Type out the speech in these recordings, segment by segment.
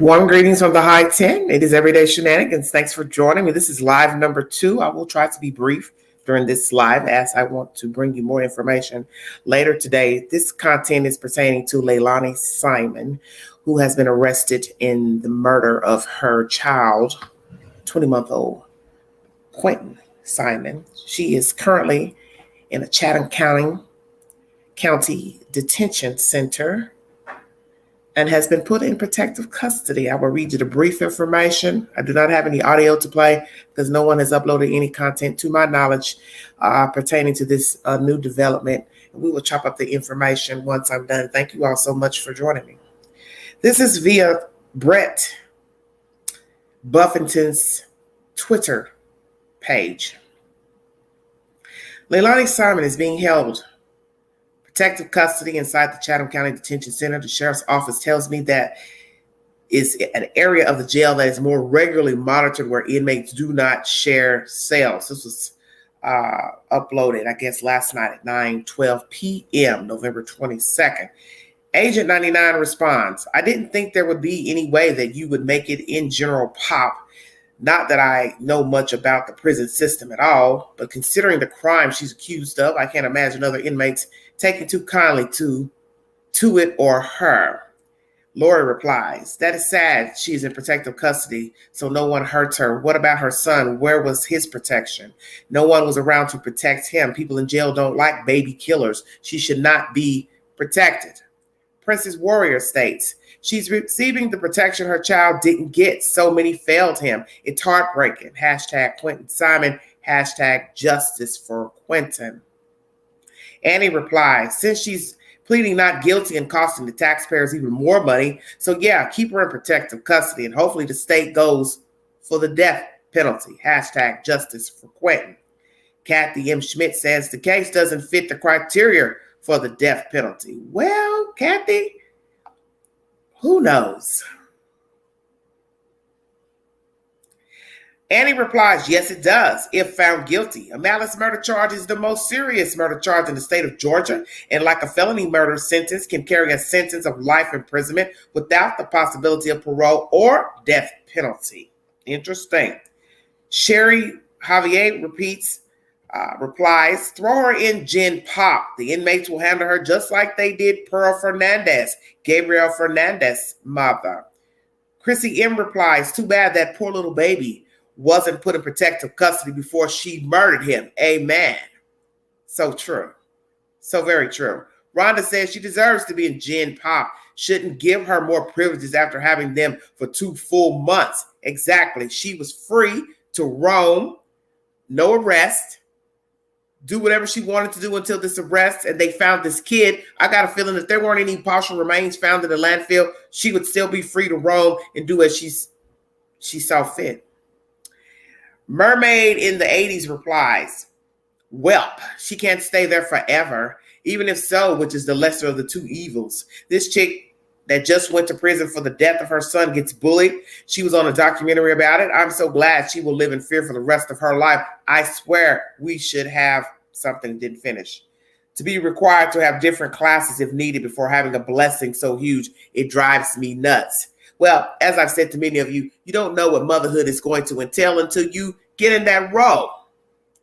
Warm greetings from the High 10. It is Everyday Shenanigans. Thanks for joining me. This is live number 2. I will try to be brief during this live as I want to bring you more information later today. This content is pertaining to Leilani Simon, who has been arrested in the murder of her child, 20-month-old Quentin Simon. She is currently in a Chatham County Detention Center and has been put in protective custody. I will read you the brief information. I do not have any audio to play because no one has uploaded any content to my knowledge pertaining to this new development. We will chop up the information once I'm done. Thank you all so much for joining me. This is via Brett Buffington's Twitter page. Leilani Simon is being held protective custody inside the Chatham County Detention Center. The sheriff's office tells me that is an area of the jail that is more regularly monitored where inmates do not share cells. This was uploaded, I guess, last night at 9:12 p.m., November 22nd. Agent 99 responds, I didn't think there would be any way that you would make it in General Pop. Not that I know much about the prison system at all, but considering the crime she's accused of, I can't imagine other inmates taking too kindly to it or her. Lori replies, that is sad. She's in protective custody, so no one hurts her. What about her son? Where was his protection? No one was around to protect him. People in jail don't like baby killers. She should not be protected. Princess Warrior states, she's receiving the protection her child didn't get. So many failed him. It's heartbreaking. Hashtag Quentin Simon. Hashtag justice for Quentin. Annie replies, since she's pleading not guilty and costing the taxpayers even more money, so yeah, keep her in protective custody and hopefully the state goes for the death penalty. Hashtag justice for Quentin. Kathy M. Schmidt says the case doesn't fit the criteria for the death penalty. Well, Kathy, who knows? Annie replies, yes, it does, if found guilty. A malice murder charge is the most serious murder charge in the state of Georgia, and like a felony murder sentence, can carry a sentence of life imprisonment without the possibility of parole or death penalty. Interesting. Sherry Javier replies, throw her in Gen Pop. The inmates will handle her just like they did Pearl Fernandez, Gabriel Fernandez's mother. Chrissy M replies, too bad that poor little baby wasn't put in protective custody before she murdered him. Amen. So true. So very true. Rhonda says she deserves to be in Gen Pop. Shouldn't give her more privileges after having them for 2 full months. Exactly. She was free to roam, no arrest, do whatever she wanted to do until this arrest, and they found this kid. I got a feeling if there weren't any partial remains found in the landfill, she would still be free to roam and do as she saw fit. Mermaid in the 80s replies, welp, she can't stay there forever. Even if so, which is the lesser of the two evils. This chick that just went to prison for the death of her son gets bullied. She was on a documentary about it. I'm so glad she will live in fear for the rest of her life. I swear we should have something, didn't finish. To be required to have different classes if needed before having a blessing so huge, it drives me nuts. Well, as I've said to many of you, you don't know what motherhood is going to entail until you get in that role.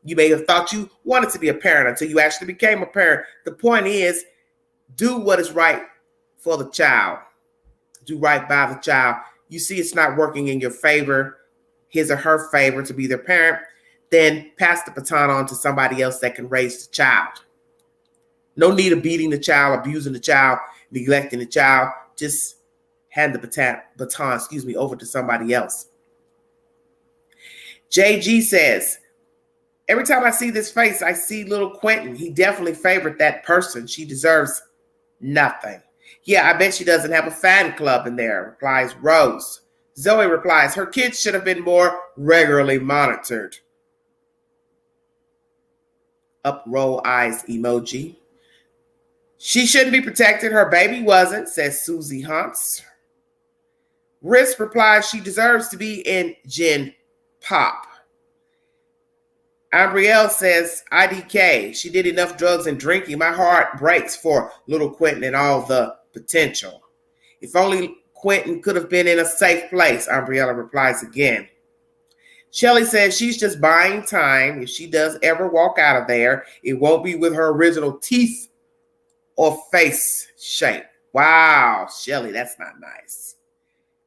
You may have thought you wanted to be a parent until you actually became a parent. The point is, do what is right for the child. Do right by the child. You see it's not working in your favor, his or her favor to be their parent, then pass the baton on to somebody else that can raise the child. No need of beating the child, abusing the child, neglecting the child. Just hand the baton, over to somebody else. JG says, every time I see this face, I see little Quentin. He definitely favored that person. She deserves nothing. Yeah, I bet she doesn't have a fan club in there, replies Rose. Zoe replies, her kids should have been more regularly monitored. Up roll eyes emoji. She shouldn't be protected. Her baby wasn't, says Susie Hunts. Risk replies, she deserves to be in Gen Pop. Ambrielle says, IDK, she did enough drugs and drinking. My heart breaks for little Quentin and all the potential. If only Quentin could have been in a safe place, Umbriella replies again. Shelley says she's just buying time. If she does ever walk out of there, it won't be with her original teeth or face shape. Wow, Shelley, that's not nice.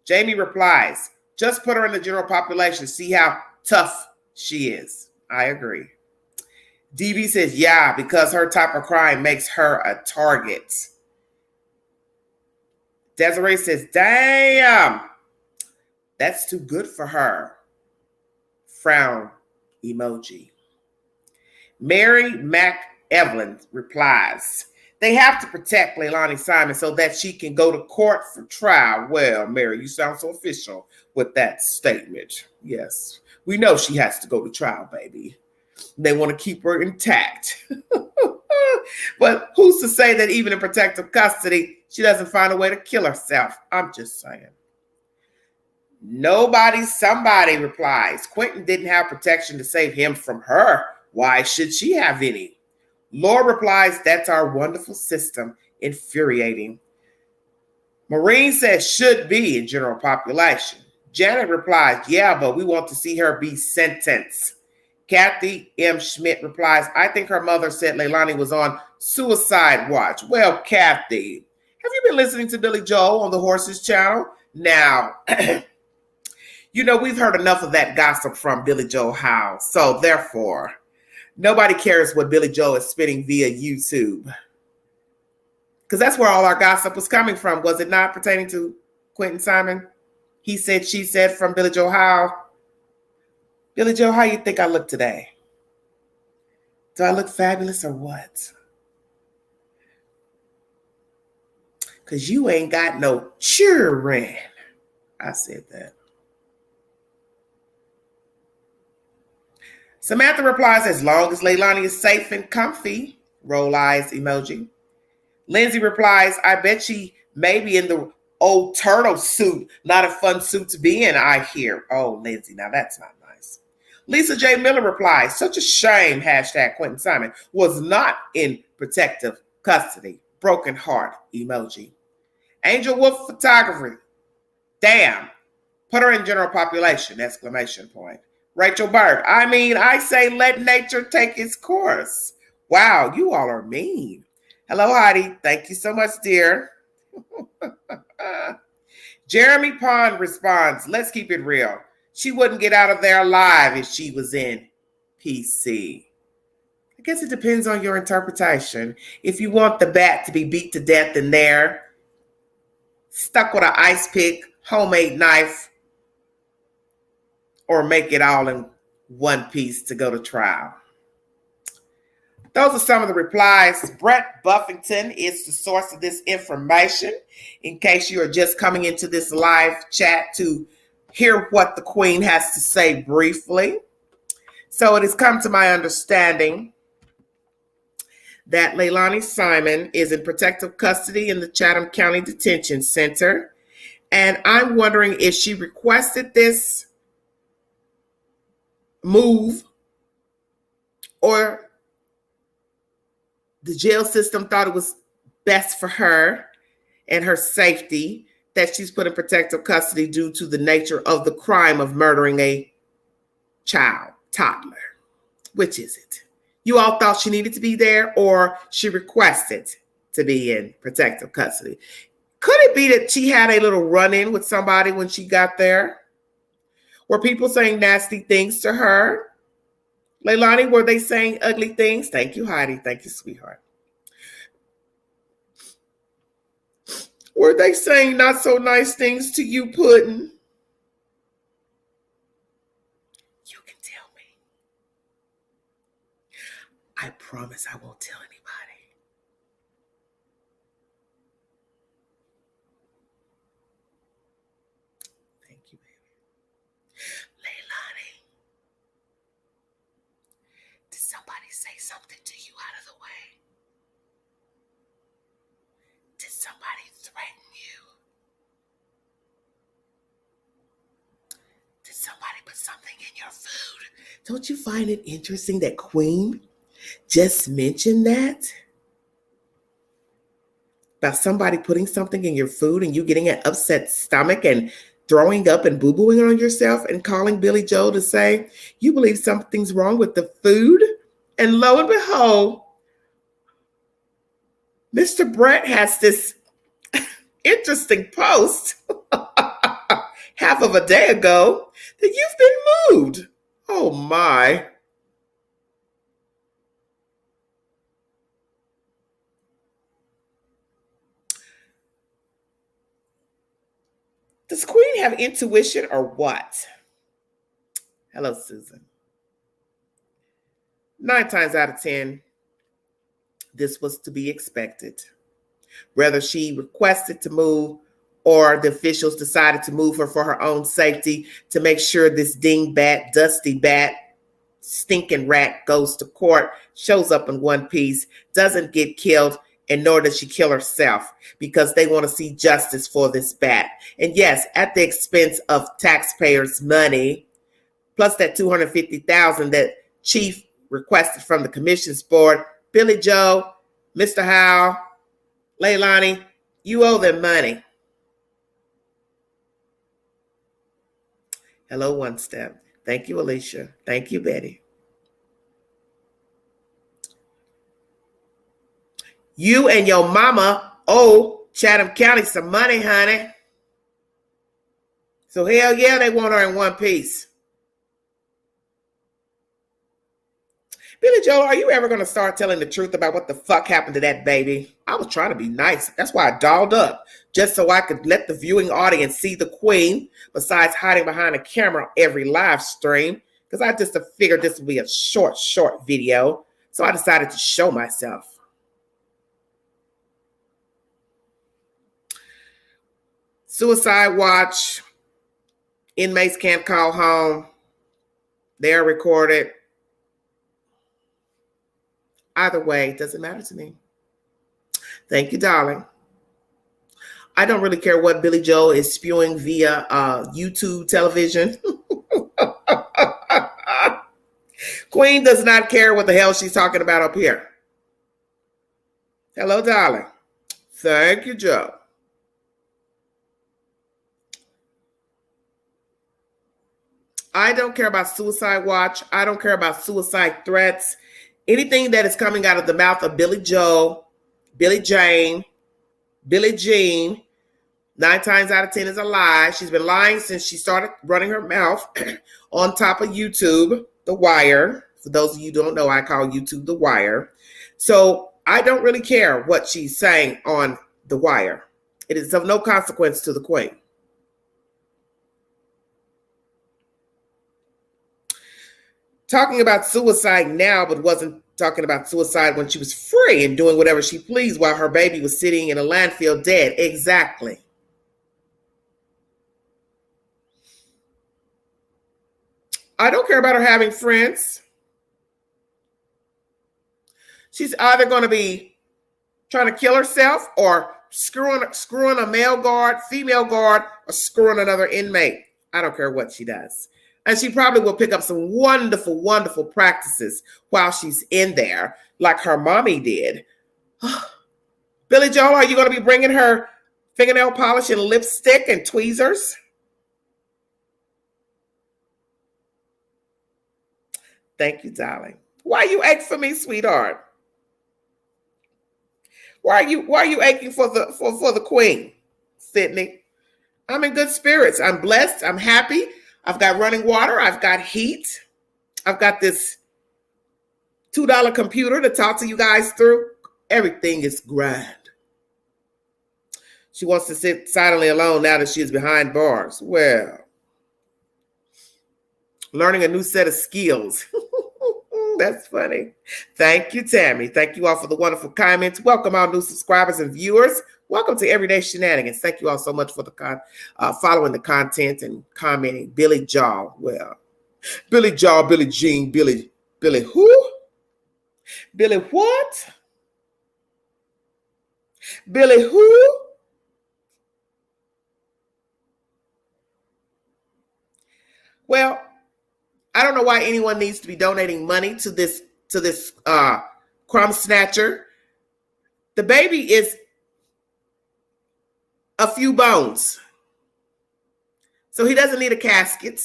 Jamie replies, just put her in the general population. See how tough she is. I agree. DB says, yeah, because her type of crime makes her a target. Desiree says, damn, that's too good for her. Frown emoji. Mary McEvelyn replies, they have to protect Leilani Simon so that she can go to court for trial. Well, Mary, you sound so official with that statement. Yes, we know she has to go to trial, baby. They want to keep her intact. But who's to say that even in protective custody, she doesn't find a way to kill herself? I'm just saying. Nobody, somebody replies, Quentin didn't have protection to save him from her. Why should she have any? Laura replies, that's our wonderful system. Infuriating. Maureen says, should be in general population. Janet replies, yeah, but we want to see her be sentenced. Kathy M. Schmidt replies, I think her mother said Leilani was on suicide watch. Well, Kathy, have you been listening to Billy Joel on the Horses channel? Now, you know, we've heard enough of that gossip from Billy Joel Howe. So therefore, nobody cares what Billy Joel is spitting via YouTube. Because that's where all our gossip was coming from. Was it not pertaining to Quentin Simon? He said, she said from Billy Joel Howe. Billy Joel, how you think I look today? Do I look fabulous or what? Because you ain't got no children. I said that. Samantha replies, as long as Leilani is safe and comfy. Roll eyes emoji. Lindsay replies, I bet she may be in the old turtle suit. Not a fun suit to be in, I hear. Oh, Lindsay, now that's not nice. Lisa J. Miller replies, such a shame, hashtag Quentin Simon, was not in protective custody. Broken heart emoji. Angel Wolf Photography. Damn. Put her in general population, exclamation point. Rachel Bird, I mean, I say let nature take its course. Wow, you all are mean. Hello, Heidi. Thank you so much, dear. Jeremy Pond responds, let's keep it real. She wouldn't get out of there alive if she was in PC. I guess it depends on your interpretation. If you want the bat to be beat to death in there, stuck with an ice pick, homemade knife, or make it all in one piece to go to trial. Those are some of the replies. Brett Buffington is the source of this information. In case you are just coming into this live chat to hear what the Queen has to say briefly. So it has come to my understanding that Leilani Simon is in protective custody in the Chatham County Detention Center. And I'm wondering if she requested this move or the jail system thought it was best for her and her safety that she's put in protective custody due to the nature of the crime of murdering a child, toddler. Which is it? You all thought she needed to be there or she requested to be in protective custody? Could it be that she had a little run-in with somebody when she got there? Were people saying nasty things to her? Leilani, were they saying ugly things? Thank you, Heidi. Thank you, sweetheart. Were they saying not so nice things to you, Puddin'? You can tell me. I promise I won't tell anybody. Thank you, baby. Leilani, did somebody say something to you out of the way? Did somebody threaten you? Did somebody put something in your food? Don't you find it interesting that Queen just mentioned that? about somebody putting something in your food and you getting an upset stomach and throwing up and boo-booing on yourself and calling Billy Joel to say you believe something's wrong with the food? And lo and behold, Mr. Brett has this interesting post half of a day ago that you've been moved. Oh my. Does Queen have intuition or what? Hello, Susan. 9 times out of 10, this was to be expected. Whether she requested to move or the officials decided to move her for her own safety to make sure this dingbat, dusty bat, stinking rat goes to court, shows up in one piece, doesn't get killed, and nor does she kill herself because they want to see justice for this bat. And yes, at the expense of taxpayers' money, plus that $250,000 that Chief requested from the commissions board. Billy Joe, Mr. Howell, Leilani, you owe them money. Hello, One Step. Thank you, Alicia. Thank you, Betty. You and your mama owe Chatham County some money, honey. So hell yeah, they want her in one piece. Billy Joel, are you ever going to start telling the truth about what the fuck happened to that baby? I was trying to be nice. That's why I dolled up, just so I could let the viewing audience see the queen, besides hiding behind a camera every live stream, because I just figured this would be a short video. So I decided to show myself. Suicide watch. Inmates can't call home. They're recorded. Either way, it doesn't matter to me. Thank you, darling. I don't really care what Billy Joel is spewing via YouTube television. Queen does not care what the hell she's talking about up here. Hello, darling. Thank you, Joe. I don't care about suicide watch. I don't care about suicide threats. Anything that is coming out of the mouth of Billy Joel, Billy Jane, Billie Jean, 9 times out of 10 is a lie. She's been lying since she started running her mouth on top of YouTube, The Wire. For those of you who don't know, I call YouTube The Wire. So I don't really care what she's saying on The Wire. It is of no consequence to the queen. Talking about suicide now, but wasn't talking about suicide when she was free and doing whatever she pleased while her baby was sitting in a landfill dead. Exactly. I don't care about her having friends. She's either going to be trying to kill herself or screwing a male guard, female guard, or screwing another inmate. I don't care what she does. And she probably will pick up some wonderful, wonderful practices while she's in there, like her mommy did. Billy Joel, are you going to be bringing her fingernail polish and lipstick and tweezers? Thank you, darling. Why you ache for me, sweetheart? Why are you aching for the queen, Sydney? I'm in good spirits. I'm blessed. I'm happy. I've got running water. I've got heat. I've got this $2 computer to talk to you guys through. Everything is grand. She wants to sit silently alone now that she is behind bars. Well, learning a new set of skills. That's funny. Thank you, Tammy. Thank you all for the wonderful comments. Welcome our new subscribers and viewers. Welcome to Everyday Shenanigans. Thank you all so much for the following the content and commenting. Billy Joel. Well, Billy Joel, Billie Jean, Billy who? Billy what? Billy who? Well, I don't know why anyone needs to be donating money to this crumb snatcher. The baby is a few bones. So he doesn't need a casket.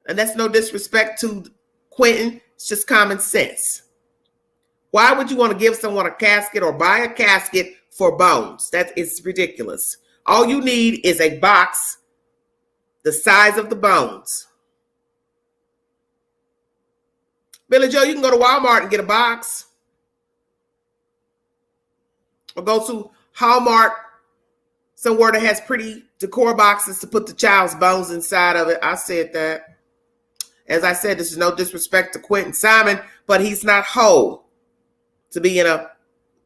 And that's no disrespect to Quentin. It's just common sense. Why would you want to give someone a casket or buy a casket for bones? That is ridiculous. All you need is a box the size of the bones. Billy Joe, you can go to Walmart and get a box. Or go to Hallmark, somewhere that has pretty decor boxes to put the child's bones inside of it. I said that. As I said, this is no disrespect to Quentin Simon, but he's not whole to be in a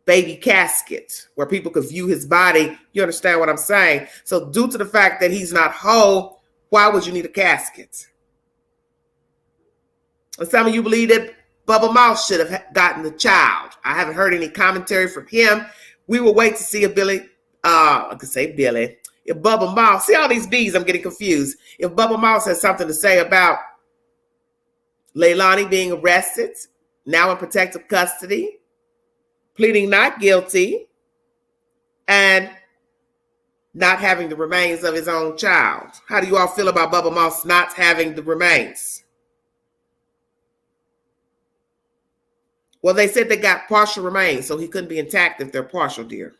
baby casket where people could view his body. You understand what I'm saying? So due to the fact that he's not whole, why would you need a casket? And some of you believe that Bubba Mouse should have gotten the child. I haven't heard any commentary from him. We will wait to see if if Bubba Mouse, see all these B's, I'm getting confused. If Bubba Mouse has something to say about Leilani being arrested, now in protective custody, pleading not guilty, and not having the remains of his own child. How do you all feel about Bubba Mouse not having the remains? Well, they said they got partial remains, so he couldn't be intact if they're partial, dear.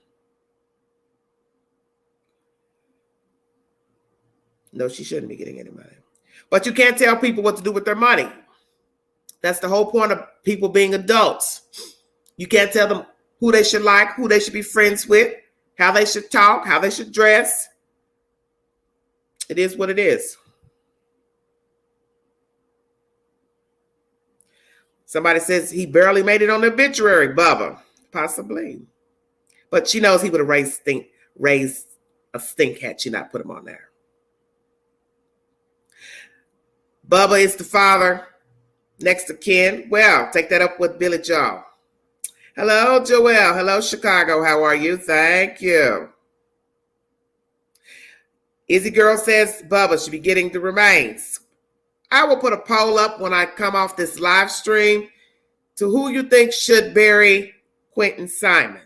No, she shouldn't be getting any money. But you can't tell people what to do with their money. That's the whole point of people being adults. You can't tell them who they should like, who they should be friends with, how they should talk, how they should dress. It is what it is. Somebody says he barely made it on the obituary, Bubba. Possibly. But she knows he would have raised a stink had she not put him on there. Bubba is the father next to Ken. Well, take that up with Billy Joe. Hello, Joelle. Hello, Chicago. How are you? Thank you. Izzy Girl says Bubba should be getting the remains. I will put a poll up when I come off this live stream to who you think should bury Quentin Simon.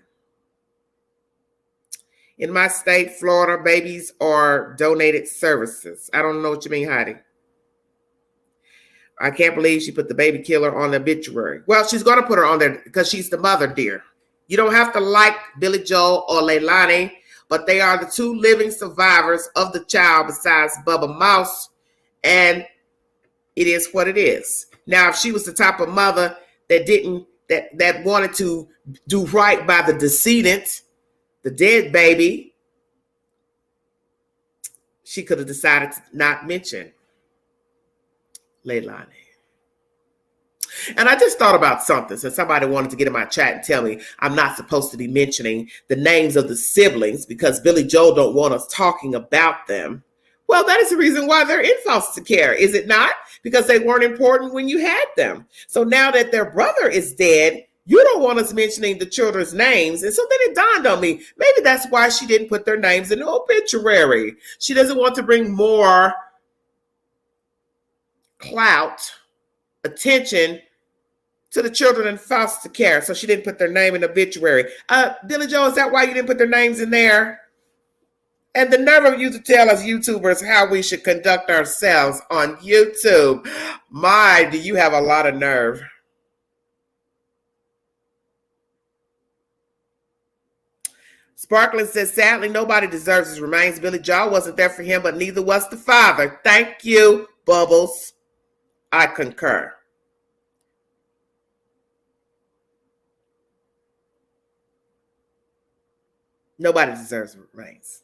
In my state, Florida, babies are donated services. I don't know what you mean, Heidi. I can't believe she put the baby killer on the obituary. Well, she's going to put her on there because she's the mother, dear. You don't have to like Billy Joel or Leilani, but they are the two living survivors of the child besides Bubba Mouse, and it is what it is. Now, if she was the type of mother that wanted to do right by the decedent, the dead baby, she could have decided to not mention Leilani. And I just thought about something. So somebody wanted to get in my chat and tell me I'm not supposed to be mentioning the names of the siblings because Billy Joel don't want us talking about them. Well, that is the reason why they're in foster care, is it not? Because they weren't important when you had them. So now that their brother is dead, you don't want us mentioning the children's names. And so then it dawned on me, maybe that's why she didn't put their names in the obituary. She doesn't want to bring more clout, attention to the children in foster care. So she didn't put their name in the obituary. Billy Joe, is that why you didn't put their names in there? And the nerve of you to tell us YouTubers how we should conduct ourselves on YouTube. My, do you have a lot of nerve. Sparkling says, sadly, nobody deserves his remains. Billy Joe wasn't there for him, but neither was the father. Thank you, Bubbles. I concur. Nobody deserves remains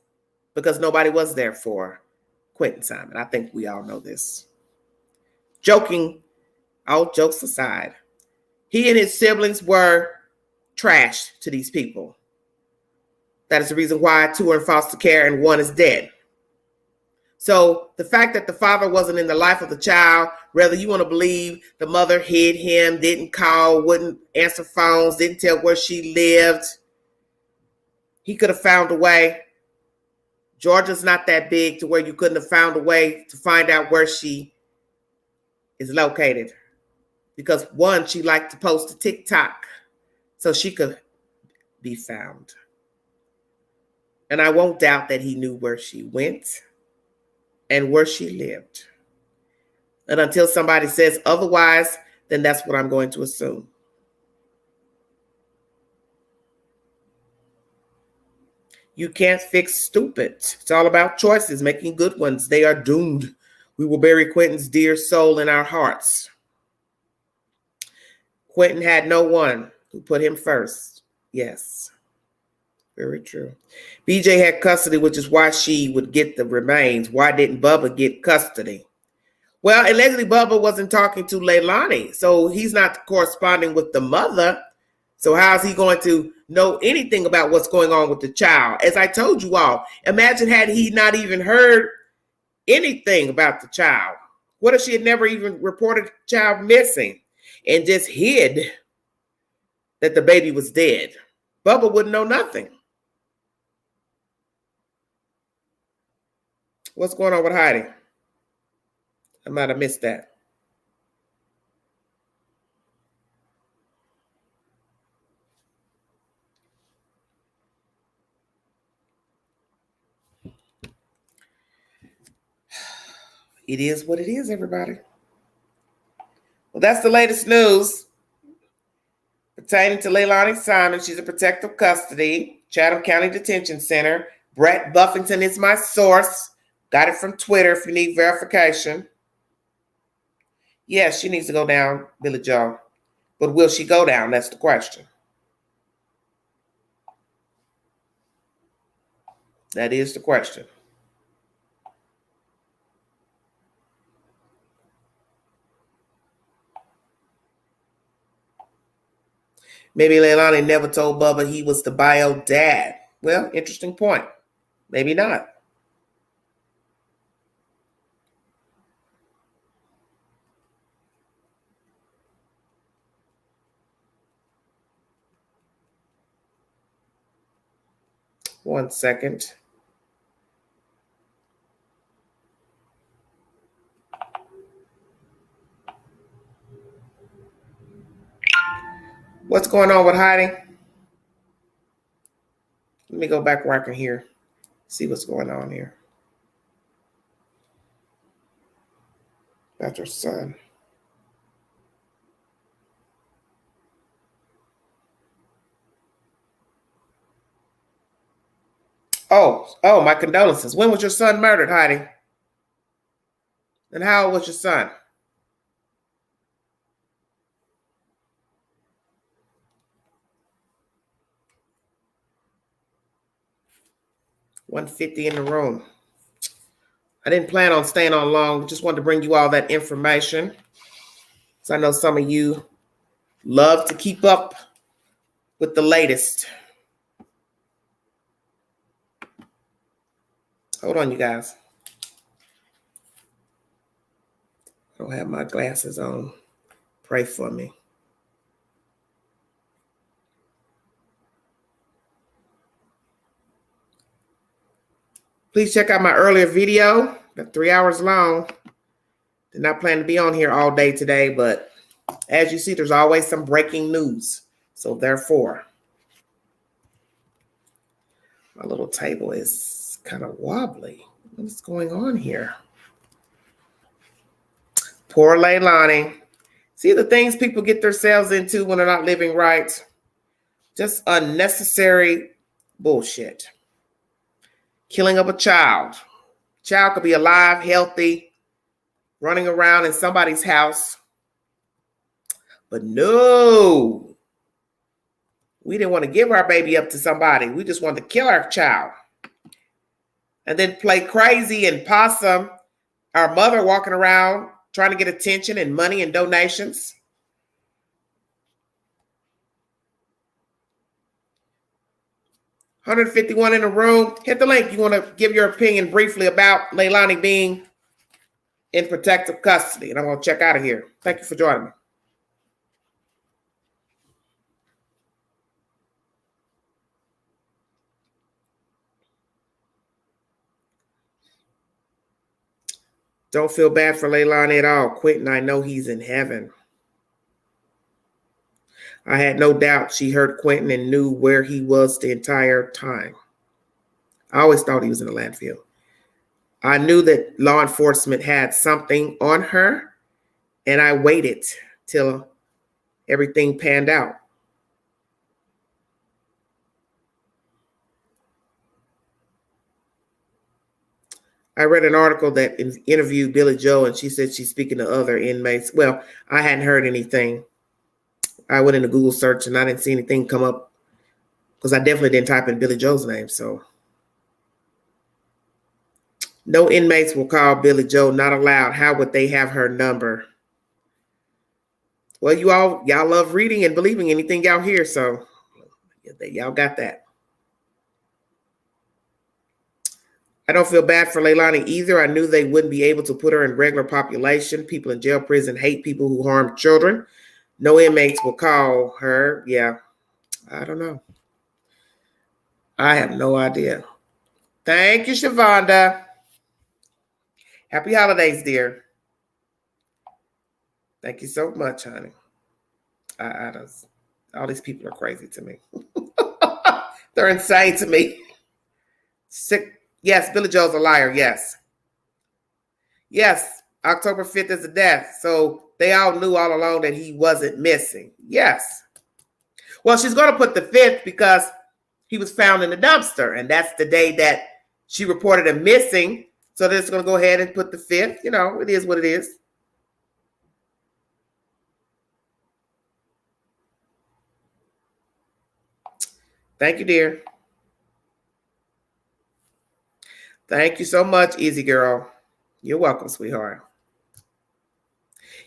because nobody was there for Quentin Simon. I think we all know this. Joking, all jokes aside, he and his siblings were trash to these people. That is the reason why 2 are in foster care and 1 is dead. So the fact that the father wasn't in the life of the child, whether you want to believe the mother hid him, didn't call, wouldn't answer phones, didn't tell where she lived, he could have found a way. Georgia's not that big to where you couldn't have found a way to find out where she is located. Because 1, she liked to post to TikTok, so she could be found. And I won't doubt that he knew where she went and where she lived. And until somebody says otherwise, then that's what I'm going to assume. You can't fix stupid. It's all about choices, making good ones. They are doomed. We will bury Quentin's dear soul in our hearts. Quentin had no one who put him first. Yes, very true. BJ had custody, which is why she would get the remains. Why didn't Bubba get custody? Well, allegedly Bubba wasn't talking to Leilani, so he's not corresponding with the mother. So how is he going to know anything about what's going on with the child? As I told you all, imagine had he not even heard anything about the child. What if she had never even reported the child missing and just hid that the baby was dead? Bubba wouldn't know nothing. What's going on with Heidi? I might have missed that. It is what it is, everybody. Well, that's the latest news pertaining to Leilani Simon. She's in protective custody, Chatham County Detention Center. Brett Buffington is my source. Got it from Twitter if you need verification. Yes, she needs to go down, Billy Joe. But will she go down? That's the question. That is the question. Maybe Leilani never told Bubba he was the bio dad. Well, interesting point. Maybe not. One second. What's going on with Heidi? Let me go back where I can hear. See what's going on here. That's her son. Oh, my condolences. When was your son murdered, Heidi? And how old was your son? $150 in the room. I didn't plan on staying on long. Just wanted to bring you all that information. So I know some of you love to keep up with the latest. Hold on, you guys. I don't have my glasses on. Pray for me. Please check out my earlier video, about 3 hours long. Did not plan to be on here all day today, but as you see, there's always some breaking news. So therefore, my little table is kind of wobbly. What's going on here? Poor Leilani. See the things people get themselves into when they're not living right? Just unnecessary bullshit. Killing of a child. Child could be alive, healthy, running around in somebody's house. But no, we didn't want to give our baby up to somebody. We just wanted to kill our child. And then play crazy and possum, our mother walking around trying to get attention and money and donations. $151 in the room. Hit the link. You want to give your opinion briefly about Leilani being in protective custody. And I'm going to check out of here. Thank you for joining me. Don't feel bad for Leilani at all. Quentin, I know he's in heaven. I had no doubt she heard Quentin and knew where he was the entire time. I always thought he was in the landfill. I knew that law enforcement had something on her, and I waited till everything panned out. I read an article that interviewed Billy Joe, and she said she's speaking to other inmates. Well, I hadn't heard anything. I went into Google search and I didn't see anything come up because I definitely didn't type in Billy Joe's name. So no inmates will call Billy Joe, not allowed. How would they have her number? Well, y'all love reading and believing anything y'all hear, so y'all got that. I don't feel bad for Leilani either. I knew they wouldn't be able to put her in regular population. People in jail, prison hate people who harm children. No inmates will call her. Yeah, I don't know. I have no idea. Thank you, Shavonda. Happy holidays, dear. Thank you so much, honey. I don't, all these people are crazy to me. They're insane to me. Sick. Yes, Billy Joe's a liar. Yes. Yes, October 5th is the death. So they all knew all along that he wasn't missing. Yes. Well, she's going to put the 5th because he was found in the dumpster. And that's the day that she reported him missing. So they're just going to go ahead and put the 5th. You know, it is what it is. Thank you, dear. Thank you so much, Easy Girl. You're welcome, sweetheart.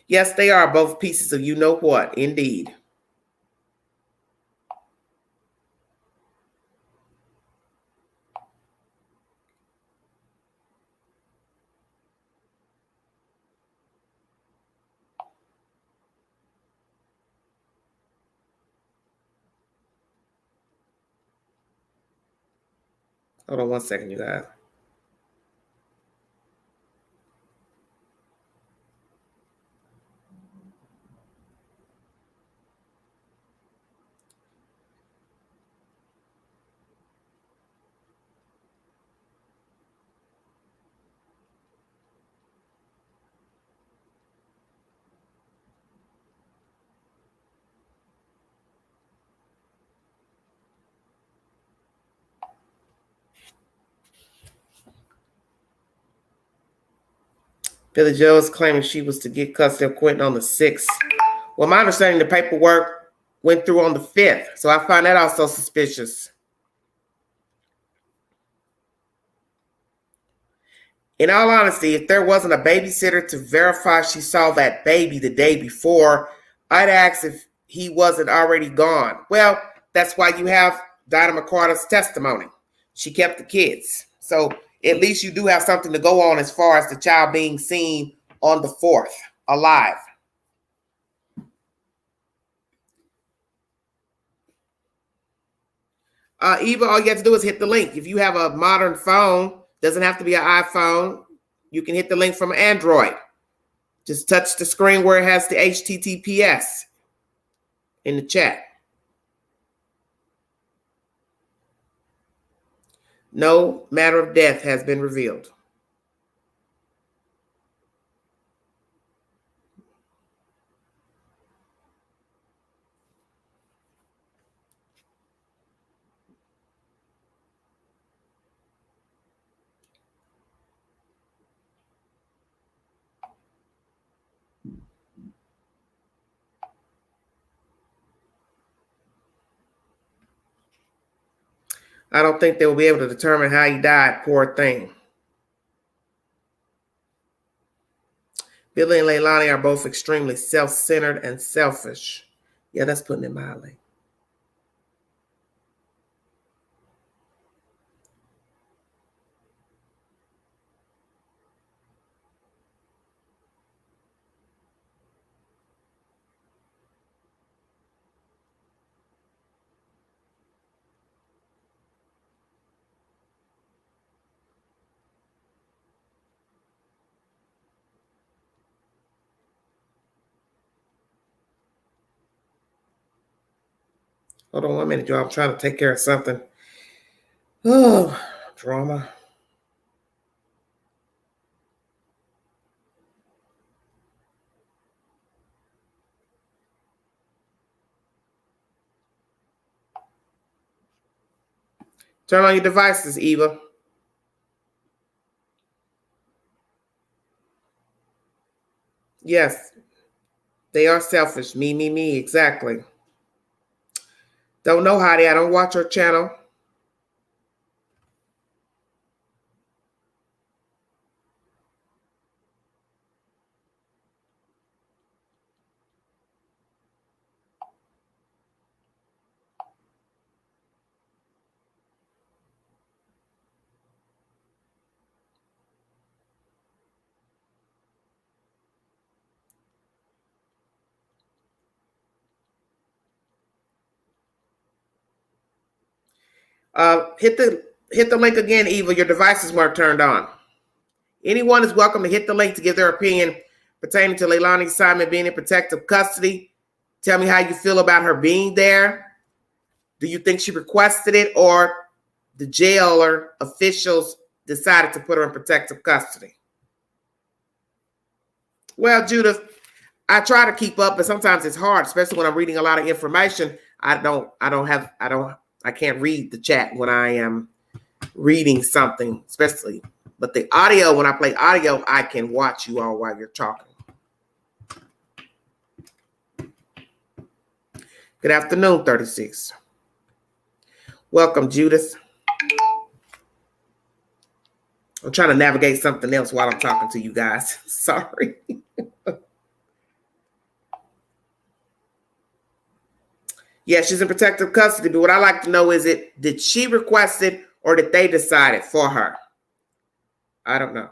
Yes, they are both pieces of you know what, indeed. Hold on one second, you guys. Billy Joe is claiming she was to get custody of Quentin on the 6th. Well, my understanding, the paperwork went through on the 5th. So I find that also suspicious. In all honesty, if there wasn't a babysitter to verify she saw that baby the day before, I'd ask if he wasn't already gone. Well, that's why you have Dinah McCarter's testimony. She kept the kids. So at least you do have something to go on as far as the child being seen on the 4th, alive. Eva, all you have to do is hit the link. If you have a modern phone, doesn't have to be an iPhone, you can hit the link from Android. Just touch the screen where it has the HTTPS in the chat. No matter of death has been revealed. I don't think they will be able to determine how he died, poor thing. Billy and Leilani are both extremely self-centered and selfish. Yeah, that's putting it mildly. Hold on 1 minute, y'all. I'm trying to take care of something. Oh, I'm Drama. Turn on your devices, Eva. Yes, they are selfish. Me, exactly. Don't know Heidi. I don't watch her channel. Hit the link again, Eva. Your devices weren't turned on. Anyone is welcome to hit the link to give their opinion pertaining to Leilani Simon being in protective custody. Tell me how you feel about her being there. Do you think she requested it, or the jailer officials decided to put her in protective custody? Well, Judith, I try to keep up, but sometimes it's hard, especially when I'm reading a lot of information. I can't read the chat when I am reading something, especially. But the audio, when I play audio, I can watch you all while you're talking. Good afternoon, 36. Welcome, Judith. I'm trying to navigate something else while I'm talking to you guys. Sorry. Yeah, she's in protective custody, but what I like to know is did she request it or did they decide it for her? I don't know.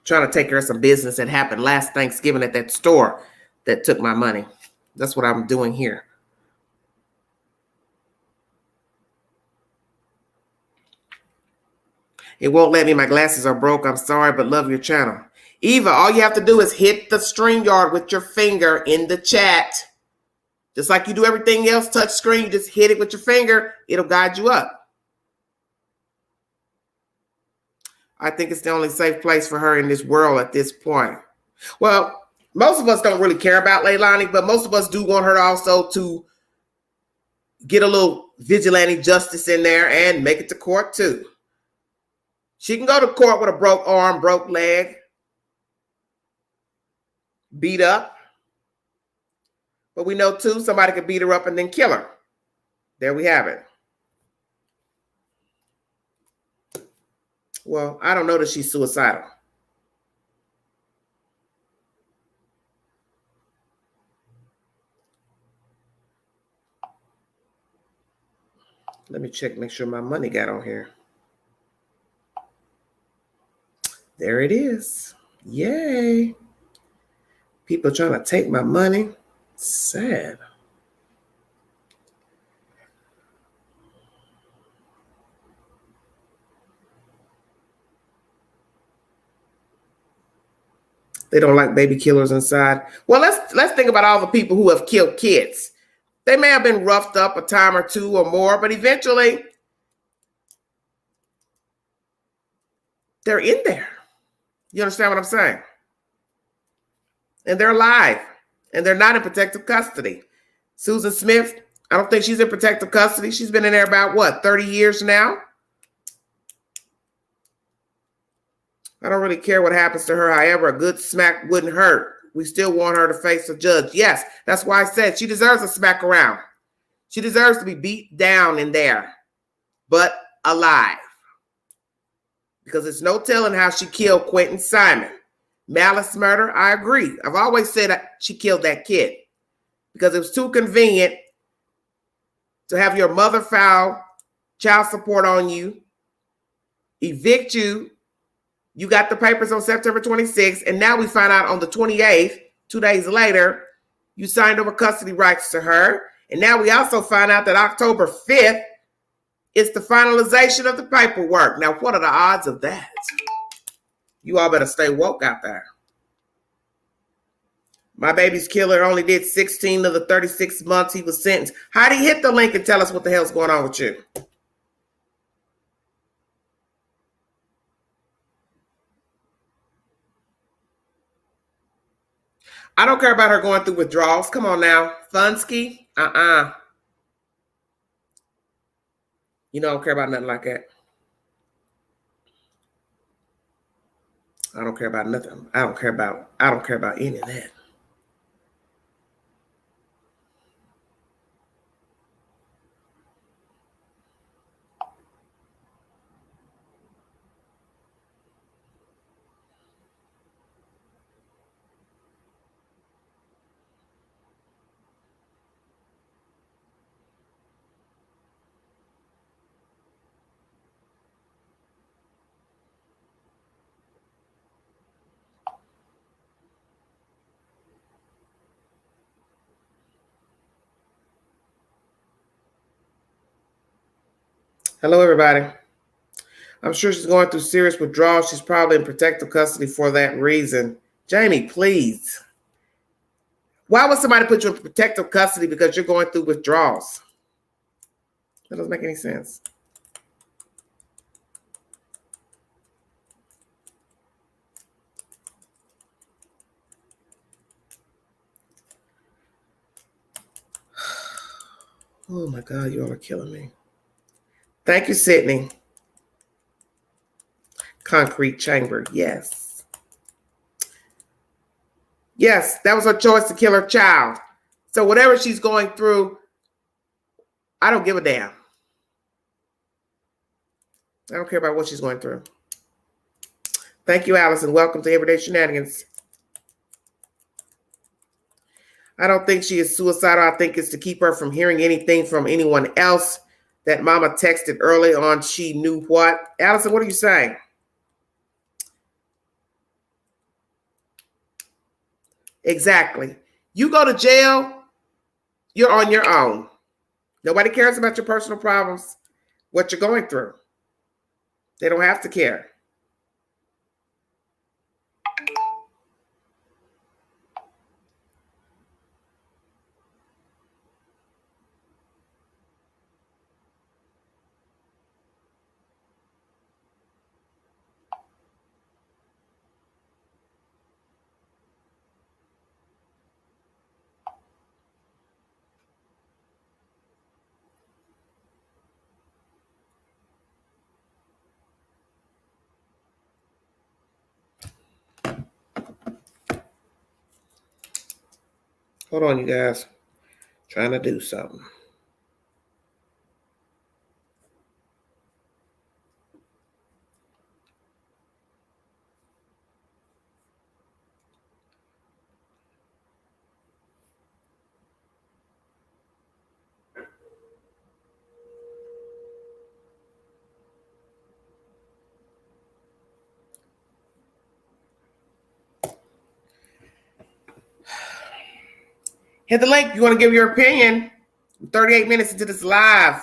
Trying to take care of some business that happened last Thanksgiving at that store that took my money. That's what I'm doing here. It won't let me. My glasses are broke. I'm sorry, but love your channel. Eva, all you have to do is hit the StreamYard with your finger in the chat. Just like you do everything else, touch screen, you just hit it with your finger. It'll guide you up. I think it's the only safe place for her in this world at this point. Well, most of us don't really care about Leilani, but most of us do want her also to get a little vigilante justice in there and make it to court too. She can go to court with a broke arm, broke leg, beat up. But we know too, somebody could beat her up and then kill her. There we have it. Well, I don't know that she's suicidal. Let me check, make sure my money got on here. There it is. Yay. People trying to take my money. Sad. They don't like baby killers inside. Well, let's think about all the people who have killed kids. They may have been roughed up a time or two or more, but eventually they're in there. You understand what I'm saying? And they're alive, and they're not in protective custody. Susan Smith, I don't think she's in protective custody. She's been in there about, what, 30 years now? I don't really care what happens to her. However, a good smack wouldn't hurt. We still want her to face a judge. Yes, that's why I said she deserves a smack around. She deserves to be beat down in there, but alive. Because it's no telling how she killed Quentin Simon. Malice murder, I agree. I've always said that she killed that kid because it was too convenient to have your mother file child support on you, evict you. You got the papers on September 26th, and now we find out on the 28th, 2 days later, You signed over custody rights to her. And now we also find out that October 5th is the finalization of the paperwork. Now, what are the odds of that? You all better stay woke out there. My baby's killer only did 16 of the 36 months he was sentenced. How'd he hit the link and tell us what the hell's going on with you? I don't care about her going through withdrawals. Come on now. Funsky? You know, I don't care about nothing like that. I don't care about nothing. I don't care about any of that. Hello, everybody. I'm sure she's going through serious withdrawal. She's probably in protective custody for that reason. Jamie, please. Why would somebody put you in protective custody because you're going through withdrawals? That doesn't make any sense. Oh my God, you all are killing me. Thank you, Sydney. Concrete chamber, yes. Yes, that was her choice to kill her child. So whatever she's going through, I don't give a damn. I don't care about what she's going through. Thank you, Allison. Welcome to Everyday Shenanigans. I don't think she is suicidal. I think it's to keep her from hearing anything from anyone else. That mama texted early on. She knew what. Allison, what are you saying? Exactly. You go to jail, you're on your own. Nobody cares about your personal problems, what you're going through. They don't have to care. Hold on, you guys. Trying to do something. Hit the link. You want to give your opinion. 38 minutes into this live.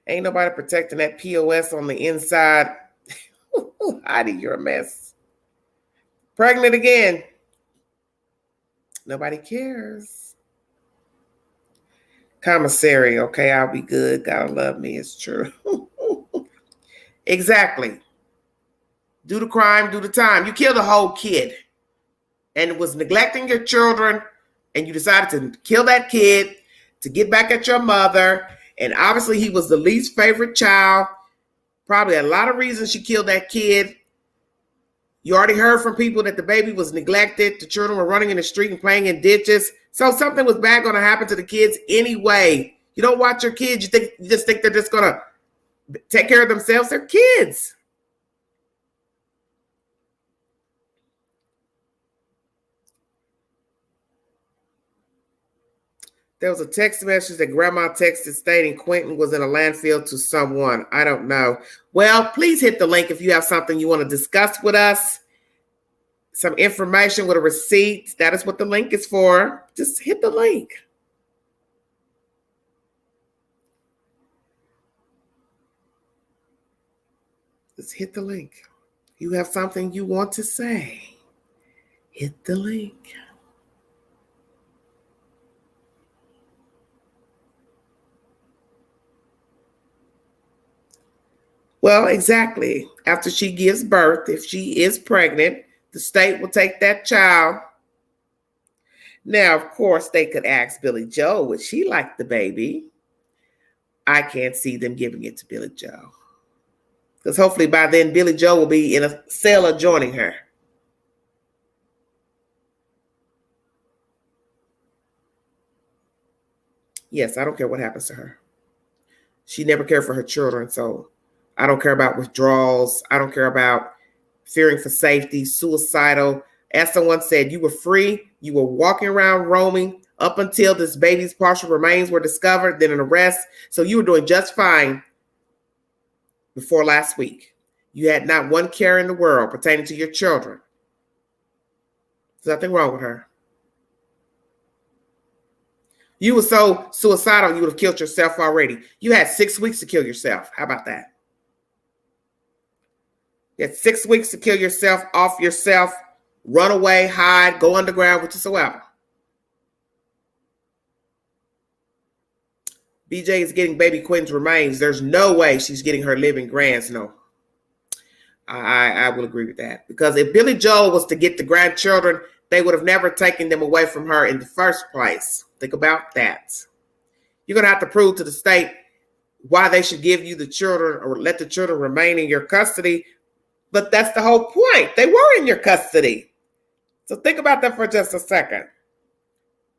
Ain't nobody protecting that POS on the inside. Heidi, you're a mess. Pregnant again. Nobody cares. Commissary, okay, I'll be good. God love me, it's true. Exactly. Do the crime, do the time. You killed a whole kid and was neglecting your children, and you decided to kill that kid to get back at your mother. And obviously he was the least favorite child. Probably a lot of reasons she killed that kid. You already heard from people that the baby was neglected. The children were running in the street and playing in ditches. So something was bad going to happen to the kids anyway. You don't watch your kids. You just think they're just going to take care of themselves. They're kids. There was a text message that Grandma texted stating Quentin was in a landfill to someone. I don't know. Well, please hit the link if you have something you want to discuss with us. Some information with a receipt. That is what the link is for. Just hit the link. Just hit the link. You have something you want to say. Hit the link. Well, exactly. After she gives birth, if she is pregnant, the state will take that child. Now, of course, they could ask Billy Joe, would she like the baby? I can't see them giving it to Billy Joe. Because hopefully by then, Billy Joe will be in a cell adjoining her. Yes, I don't care what happens to her. She never cared for her children, so I don't care about withdrawals. I don't care about fearing for safety, suicidal. As someone said, you were free. You were walking around roaming up until this baby's partial remains were discovered, then an arrest. So you were doing just fine before last week. You had not one care in the world pertaining to your children. There's nothing wrong with her. You were so suicidal, you would have killed yourself already. You had 6 weeks to kill yourself. How about that? You had 6 weeks to kill yourself, off yourself, run away, hide, go underground, whatsoever. BJ is getting baby Quentin's remains. There's no way she's getting her living grands. No. I will agree with that. Because if Billy Joel was to get the grandchildren, they would have never taken them away from her in the first place. Think about that. You're going to have to prove to the state why they should give you the children or let the children remain in your custody. But that's the whole point. They were in your custody. So think about that for just a second.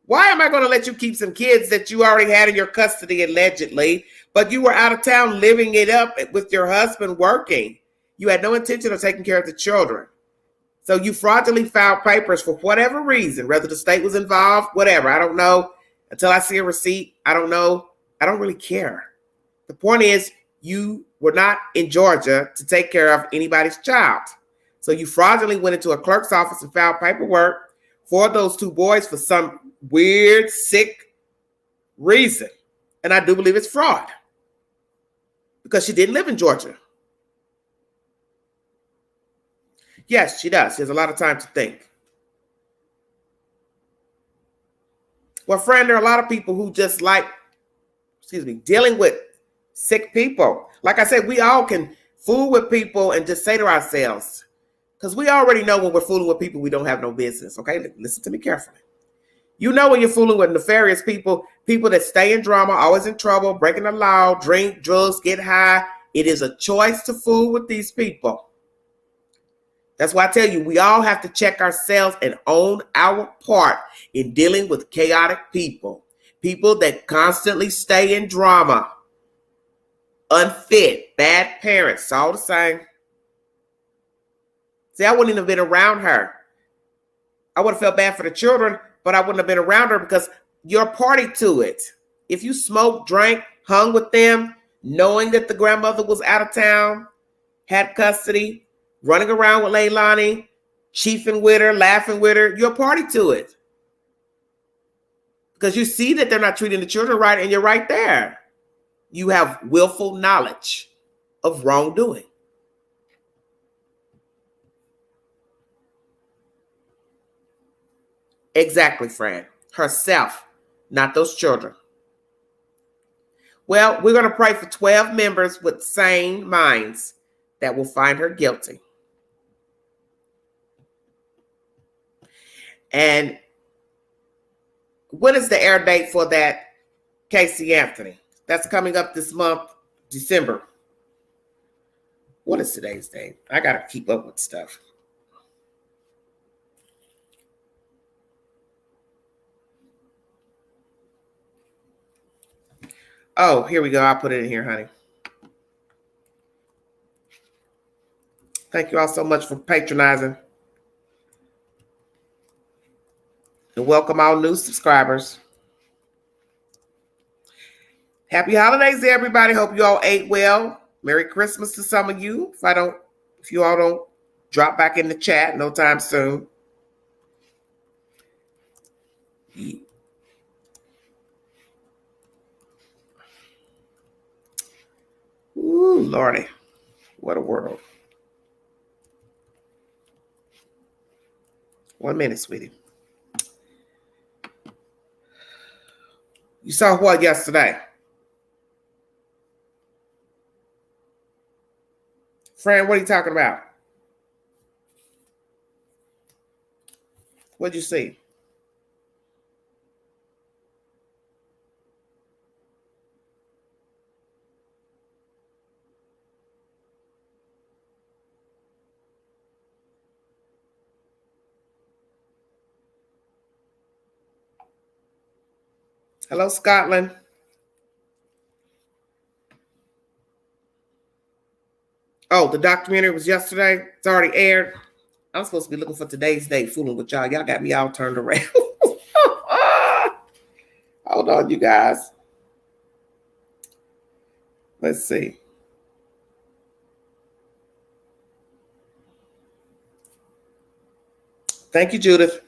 Why am I going to let you keep some kids that you already had in your custody allegedly, but you were out of town living it up with your husband working? You had no intention of taking care of the children. So you fraudulently filed papers for whatever reason, whether the state was involved, whatever. I don't know. Until I see a receipt, I don't know. I don't really care. The point is, you were not in Georgia to take care of anybody's child. So you fraudulently went into a clerk's office and filed paperwork for those two boys for some weird, sick reason. And I do believe it's fraud because she didn't live in Georgia. Yes, she does. She has a lot of time to think. Well, friend, there are a lot of people who just like, dealing with sick people. Like I said, we all can fool with people and just say to ourselves, because we already know when we're fooling with people, we don't have no business. Okay, listen to me carefully. You know when you're fooling with nefarious people, people that stay in drama, always in trouble, breaking the law, drink, drugs, get high. It is a choice to fool with these people. That's why I tell you, we all have to check ourselves and own our part in dealing with chaotic people. People that constantly stay in drama, unfit, bad parents, it's all the same. See, I wouldn't have been around her. I would have felt bad for the children, but I wouldn't have been around her because you're party to it. If you smoked, drank, hung with them, knowing that the grandmother was out of town, had custody, running around with Leilani, chiefing with her, laughing with her, you're party to it. Because you see that they're not treating the children right, and you're right there. You have willful knowledge of wrongdoing. Exactly, friend. Herself, not those children. Well, we're going to pray for 12 members with sane minds that will find her guilty. And when is the air date for that Casey Anthony? That's coming up this month, December. What is today's date? I got to keep up with stuff. Oh, here we go. I'll put it in here, honey. Thank you all so much for patronizing. And welcome all new subscribers. Happy holidays to everybody. Hope you all ate well. Merry Christmas to some of you. If you all don't drop back in the chat no time soon. Ooh, Lordy. What a world. 1 minute, sweetie. You saw what yesterday? Fran, what are you talking about? What'd you see? Hello, Scotland. Oh, the documentary was yesterday. It's already aired. I'm supposed to be looking for today's date, fooling with y'all. Y'all got me all turned around. Hold on, you guys. Let's see. Thank you, Judith.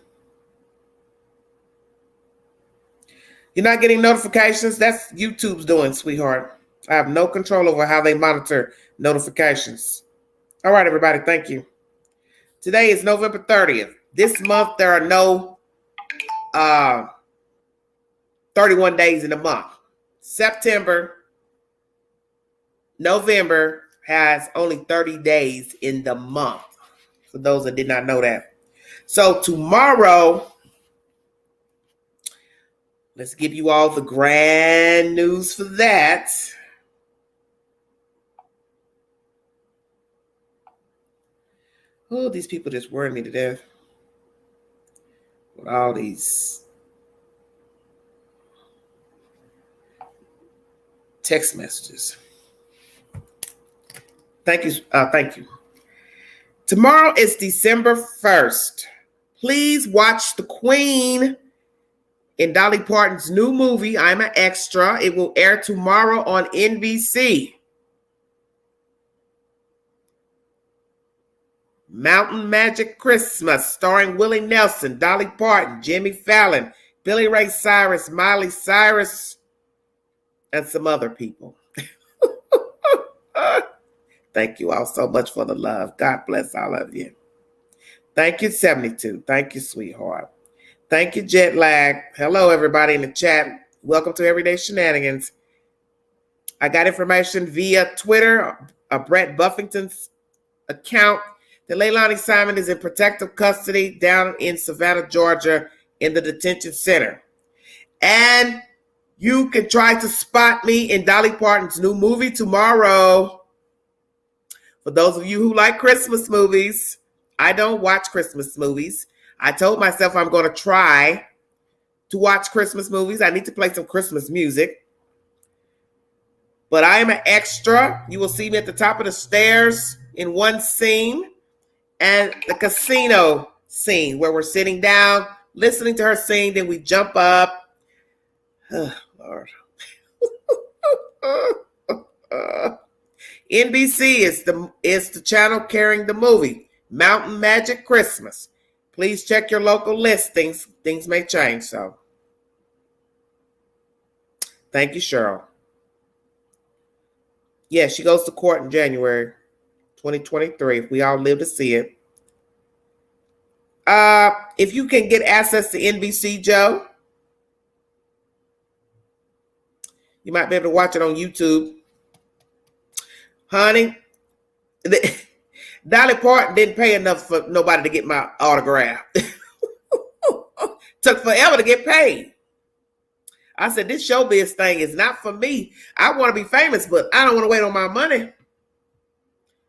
You're not getting notifications? That's YouTube's doing, sweetheart. I have no control over how they monitor notifications. All right, everybody. Thank you. Today is November 30th. This month, there are no 31 days in a month. September, November has only 30 days in the month. For those that did not know that. So tomorrow, let's give you all the grand news for that. Oh, these people just worry me to death with all these text messages. Thank you. Thank you. Tomorrow is December 1st. Please watch The Queen in Dolly Parton's new movie, I'm an Extra. It will air tomorrow on NBC. Mountain Magic Christmas, starring Willie Nelson, Dolly Parton, Jimmy Fallon, Billy Ray Cyrus, Miley Cyrus, and some other people. Thank you all so much for the love. God bless all of you. Thank you, 72. Thank you, sweetheart. Thank you, Jet Lag. Hello, everybody in the chat. Welcome to Everyday Shenanigans. I got information via Twitter, Brett Buffington's account, that Leilani Simon is in protective custody down in Savannah, Georgia, in the detention center. And you can try to spot me in Dolly Parton's new movie tomorrow. For those of you who like Christmas movies, I don't watch Christmas movies. I told myself I'm going to try to watch Christmas movies. I need to play some Christmas music. But I am an extra. You will see me at the top of the stairs in one scene, and the casino scene where we're sitting down, listening to her sing, then we jump up. Oh, Lord. NBC is the channel carrying the movie, Mountain Magic Christmas. Please check your local listings. Things may change, so. Thank you, Cheryl. Yeah, she goes to court in January 2023. If we all live to see it. If you can get access to NBC, Joe, you might be able to watch it on YouTube. Honey, Dolly Parton didn't pay enough for nobody to get my autograph. Took forever to get paid. I said, this showbiz thing is not for me. I want to be famous, but I don't want to wait on my money.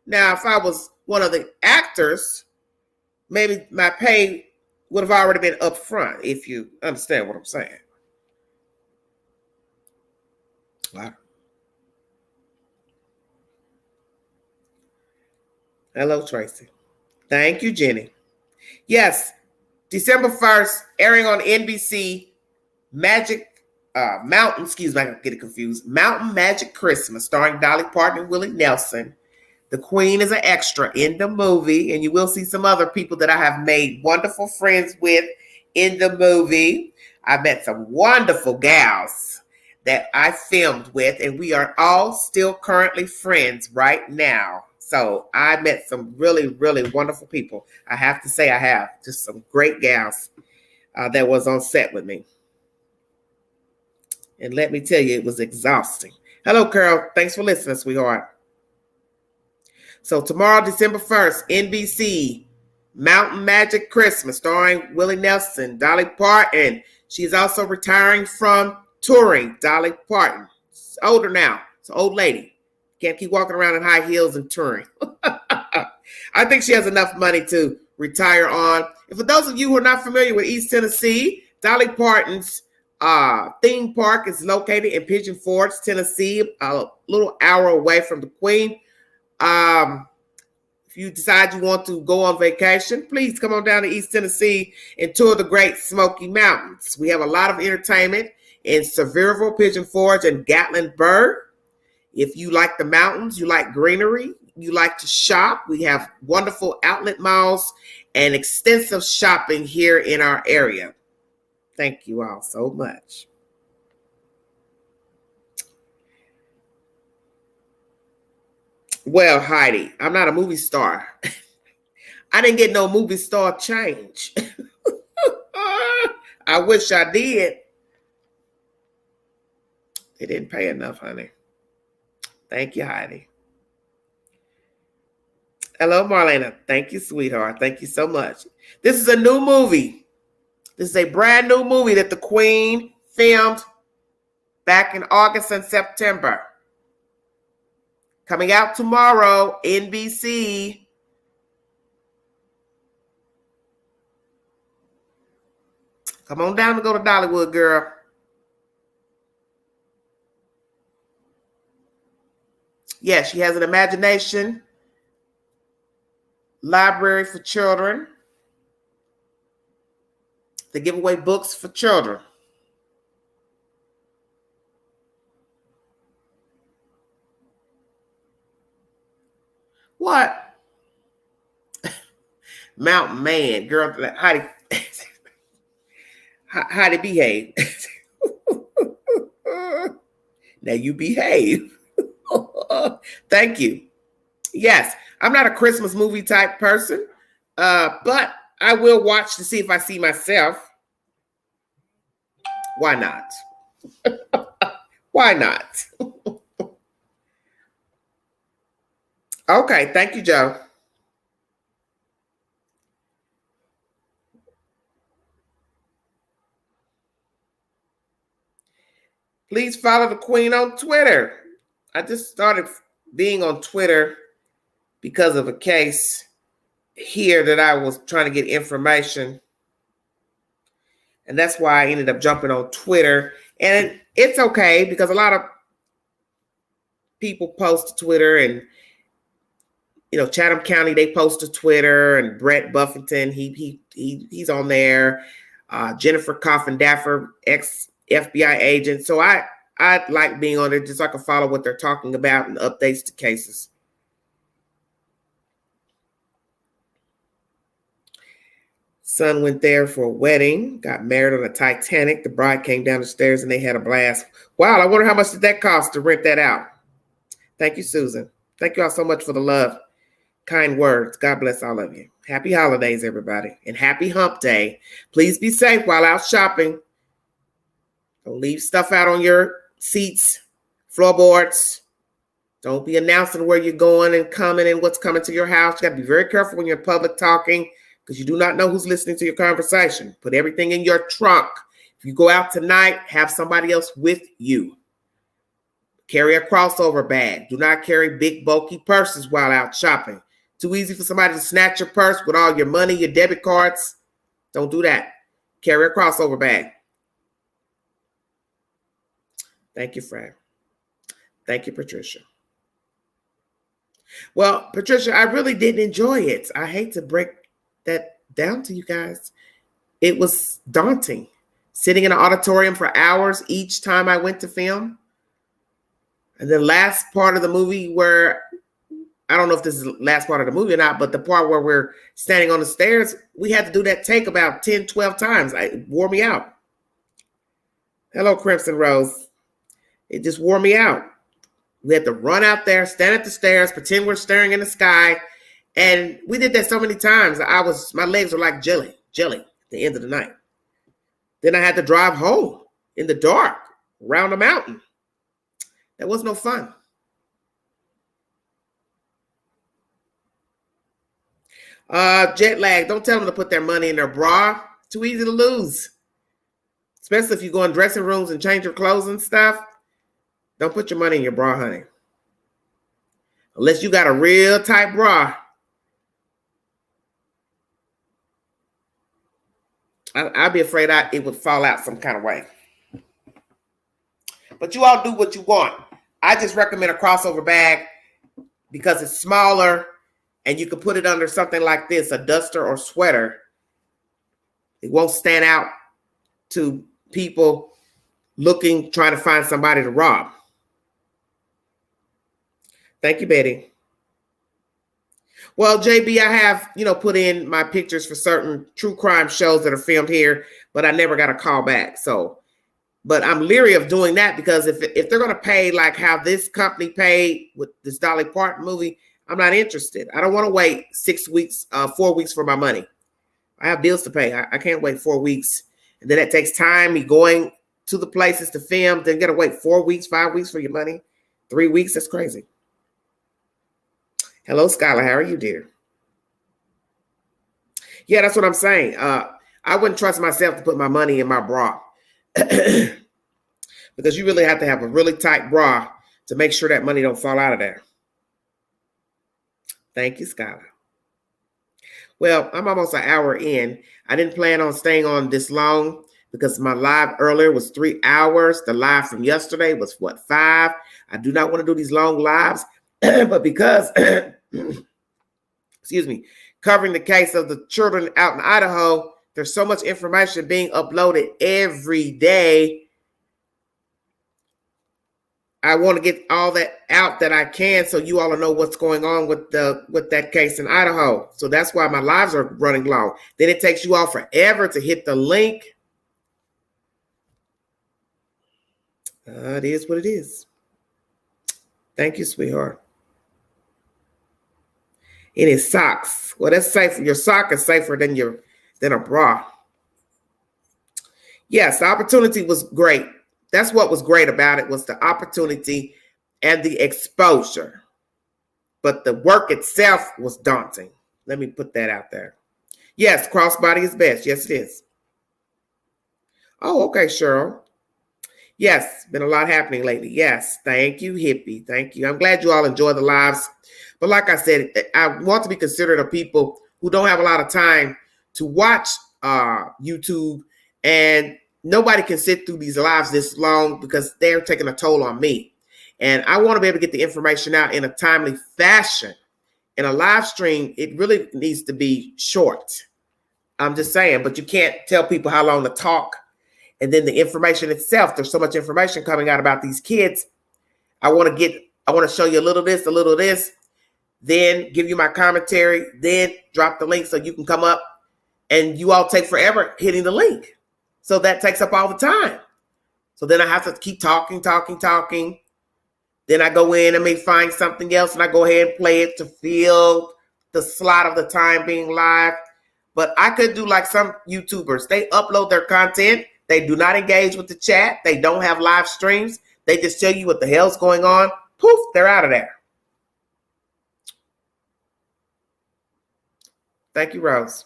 Now, if I was one of the actors, maybe my pay would have already been up front, if you understand what I'm saying. Wow. Hello, Tracy. Thank you, Jenny. Yes, December 1st, airing on NBC, Mountain, excuse me, I get it confused. Mountain Magic Christmas, starring Dolly Parton and Willie Nelson. The Queen is an extra in the movie, and you will see some other people that I have made wonderful friends with in the movie. I met some wonderful gals that I filmed with, and we are all still currently friends right now. So I met some really, really wonderful people. I have to say I have just some great gals that was on set with me. And let me tell you, it was exhausting. Hello, Carol. Thanks for listening, sweetheart. So tomorrow, December 1st, NBC, Mountain Magic Christmas, starring Willie Nelson, Dolly Parton. She's also retiring from touring, Dolly Parton. She's older now. It's an old lady. Can't keep walking around in high heels and touring. I think she has enough money to retire on. And for those of you who are not familiar with East Tennessee, Dolly Parton's theme park is located in Pigeon Forge, Tennessee, a little hour away from the Queen. If you decide you want to go on vacation, please come on down to East Tennessee and tour the Great Smoky Mountains. We have a lot of entertainment in Sevierville, Pigeon Forge, and Gatlinburg. If you like the mountains, you like greenery, you like to shop, we have wonderful outlet malls and extensive shopping here in our area. Thank you all so much. Well, Heidi, I'm not a movie star. I didn't get no movie star change. I wish I did. They didn't pay enough, honey. Thank you, Heidi. Hello, Marlena. Thank you, sweetheart. Thank you so much. This is a new movie. This is a brand new movie that the Queen filmed back in August and September. Coming out tomorrow, NBC. Come on down and go to Dollywood, girl. Yeah, she has an imagination library for children. They give away books for children. What? Mountain Man, girl, how to behave. Now you behave. Thank you. Yes, I'm not a Christmas movie type person, but I will watch to see if I see myself. Why not? Why not? Okay, thank you, Joe. Please follow the Queen on Twitter. I just started being on Twitter because of a case here that I was trying to get information. And that's why I ended up jumping on Twitter. And it's okay because a lot of people post to Twitter, and Chatham County, they post to Twitter, and Brett Buffington, he's on there. Jennifer Coffin Daffer, ex-FBI agent. So I like being on there just so I can follow what they're talking about and updates to cases. Son went there for a wedding, got married on a Titanic. The bride came down the stairs and they had a blast. Wow, I wonder how much did that cost to rent that out? Thank you, Susan. Thank you all so much for the love. Kind words. God bless all of you. Happy holidays, everybody. And happy hump day. Please be safe while out shopping. Don't leave stuff out on your seats, floorboards. Don't be announcing where you're going and coming and what's coming to your house. You got to be very careful when you're in public talking, because you do not know who's listening to your conversation. Put everything in your trunk. If you go out tonight, have somebody else with you. Carry a crossover bag. Do not carry big, bulky purses while out shopping. Too easy for somebody to snatch your purse with all your money, your debit cards. Don't do that. Carry a crossover bag. Thank you, Fran. Thank you, Patricia. Well, Patricia, I really did enjoy it. I hate to break that down to you guys. It was daunting. sitting in an auditorium for hours each time I went to film. And the last part of the movie where, I don't know if this is the last part of the movie or not, but the part where we're standing on the stairs, we had to do that take about 10, 12 times. It wore me out. Hello, Crimson Rose. It just wore me out. We had to run out there, stand at the stairs, pretend we're staring in the sky. And we did that so many times. My legs were like jelly at the end of the night. Then I had to drive home in the dark around a mountain. That was no fun. Jet lag. Don't tell them to put their money in their bra. Too easy to lose. Especially if you go in dressing rooms and change your clothes and stuff. Don't put your money in your bra, honey. Unless you got a real tight bra. I'd be afraid it would fall out some kind of way. But you all do what you want. I just recommend a crossover bag because it's smaller and you can put it under something like this, a duster or sweater. It won't stand out to people trying to find somebody to rob. Thank you, Betty. Well, JB, I have, put in my pictures for certain true crime shows that are filmed here, but I never got a call back. But I'm leery of doing that because if they're going to pay like how this company paid with this Dolly Parton movie, I'm not interested. I don't want to wait 6 weeks, 4 weeks for my money. I have bills to pay. I can't wait 4 weeks. And then it takes time, me going to the places to film, then got to wait 4 weeks, 5 weeks for your money. 3 weeks, that's crazy. Hello, Skylar. How are you, dear? Yeah, that's what I'm saying. I wouldn't trust myself to put my money in my bra because you really have to have a really tight bra to make sure that money don't fall out of there. Thank you, Skylar. Well, I'm almost an hour in. I didn't plan on staying on this long because my live earlier was 3 hours. The live from yesterday was 5? I do not want to do these long lives. But because, excuse me, covering the case of the children out in Idaho, there's so much information being uploaded every day. I want to get all that out that I can so you all know what's going on with that case in Idaho. So that's why my lives are running long. Then it takes you all forever to hit the link. It is what it is. Thank you, sweetheart. It is socks. Well, that's safer. Your sock is safer than a bra. Yes, the opportunity was great. That's what was great about it, was the opportunity and the exposure. But the work itself was daunting. Let me put that out there. Yes, crossbody is best. Yes, it is. Oh, okay, Cheryl. Yes, been a lot happening lately. Yes, thank you, hippie. Thank you. I'm glad you all enjoy the lives. But like I said, I want to be considerate of people who don't have a lot of time to watch YouTube, and nobody can sit through these lives this long because they're taking a toll on me. And I want to be able to get the information out in a timely fashion. In a live stream, it really needs to be short. I'm just saying, but you can't tell people how long to talk. And then the information itself, there's so much information coming out about these kids. I want to show you a little this, then give you my commentary, then drop the link so you can come up, and you all take forever hitting the link. So that takes up all the time. So then I have to keep talking. Then I go in and may find something else and I go ahead and play it to fill the slot of the time being live. But I could do like some YouTubers. They upload their content. They do not engage with the chat. They don't have live streams. They just tell you what the hell's going on. Poof, they're out of there. Thank you, Rose.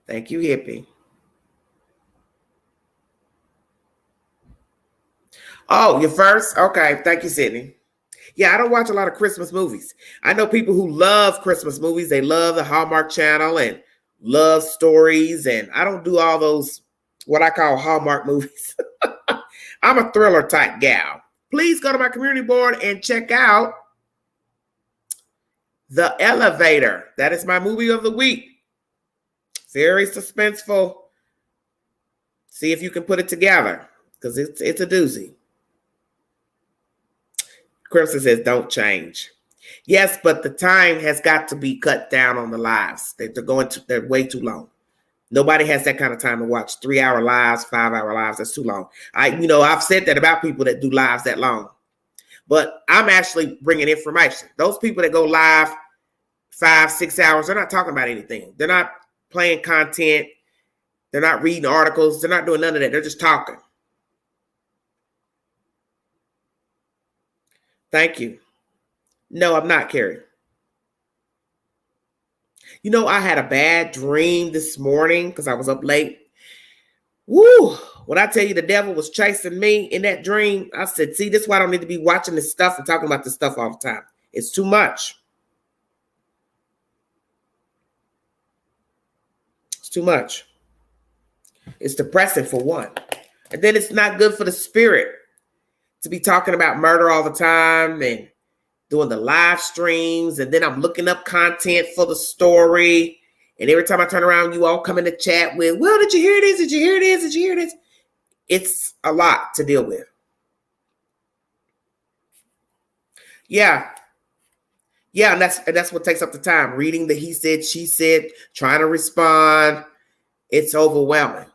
Thank you, hippie. Oh, you're first? Okay. Thank you, Sydney. Yeah, I don't watch a lot of Christmas movies. I know people who love Christmas movies. They love the Hallmark Channel and love stories. And I don't do all those, what I call Hallmark movies. I'm a thriller type gal. Please go to my community board and check out The Elevator. That is my movie of the week. Very suspenseful. See if you can put it together, because it's a doozy. Crimson says, don't change. Yes, but the time has got to be cut down on the lives. They're way too long. Nobody has that kind of time to watch 3-hour lives, 5-hour lives. That's too long. I've said that about people that do lives that long. But I'm actually bringing information. Those people that go live 5-6 hours, they're not talking about anything. They're not playing content. They're not reading articles. They're not doing none of that. They're just talking. Thank you. No, I'm not, Carrie. I had a bad dream this morning because I was up late. Woo! When I tell you the devil was chasing me in that dream, I said, see, this is why I don't need to be watching this stuff and talking about this stuff all the time. It's too much. It's too much. It's depressing for one. And then it's not good for the spirit to be talking about murder all the time and doing the live streams. And then I'm looking up content for the story. And every time I turn around, you all come in the chat with, well, did you hear this? Did you hear this? Did you hear this? It's a lot to deal with. Yeah. Yeah, and that's what takes up the time. Reading the he said, she said, trying to respond. It's overwhelming.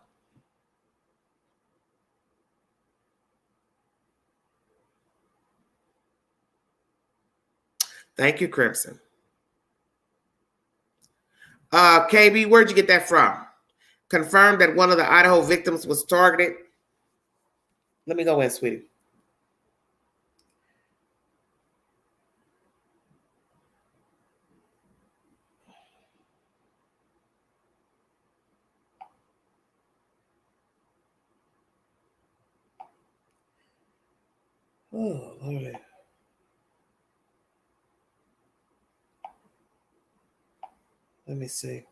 Thank you, Crimson. KB, where'd you get that from? Confirmed that one of the Idaho victims was targeted. Let me go in, sweetie. Oh, Lord. Let me see.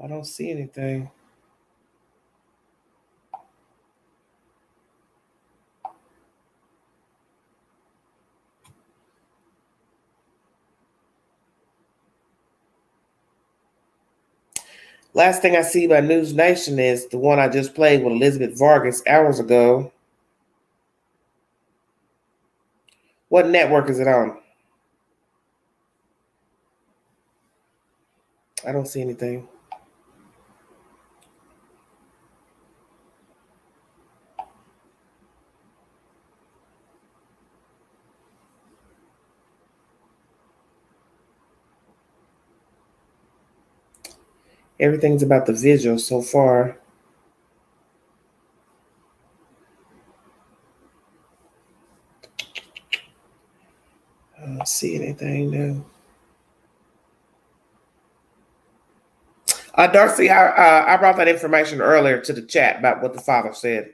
I don't see anything. Last thing I see by News Nation is the one I just played with Elizabeth Vargas hours ago. What network is it on? I don't see anything. Everything's about the visual so far. I don't see anything new. Darcy, I brought that information earlier to the chat about what the father said.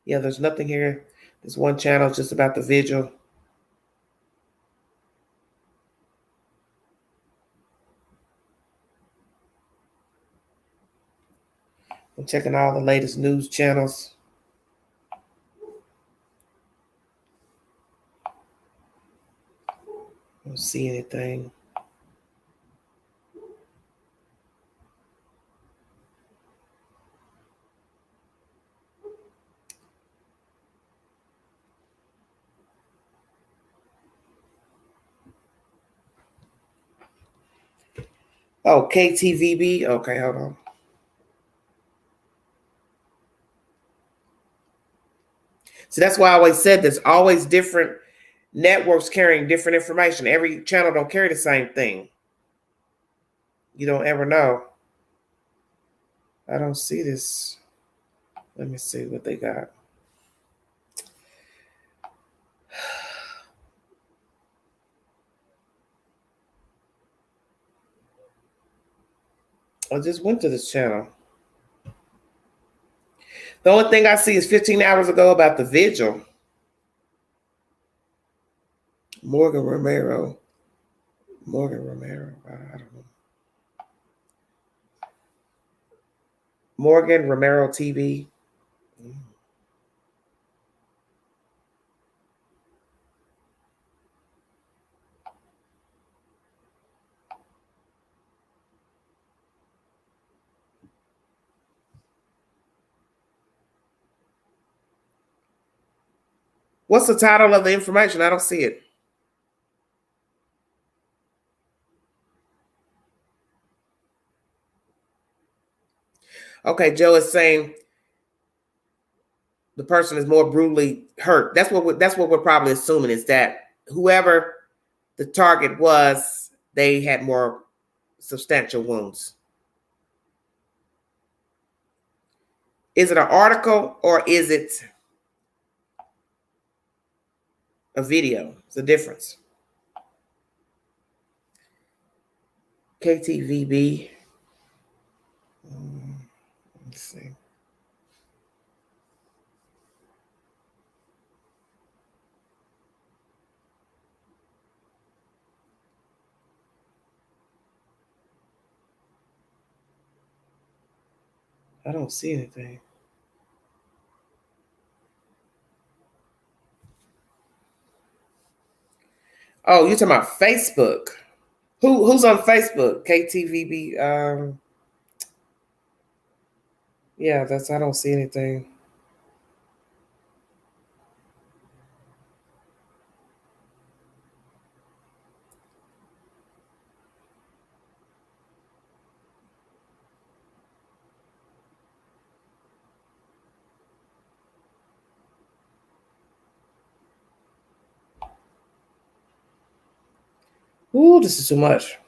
Yeah, there's nothing here. There's one channel just about the vigil. I'm checking all the latest news channels. I don't see anything. Oh, KTVB. Okay, hold on. So that's why I always said there's always different networks carrying different information. Every channel don't carry the same thing. You don't ever know. I don't see this. Let me see what they got. I just went to this channel. The only thing I see is 15 hours ago about the vigil. Morgan Romero. Morgan Romero. I don't know. Morgan Romero TV. What's the title of the information? I don't see it. Okay, Joe is saying the person is more brutally hurt. That's what we're probably assuming, is that whoever the target was, they had more substantial wounds. Is it an article or is it a video? It's a difference. KTVB. Let's see. I don't see anything. Oh, you're talking about Facebook. Who's on Facebook? KTVB. Yeah, I don't see anything. Ooh, this is too much.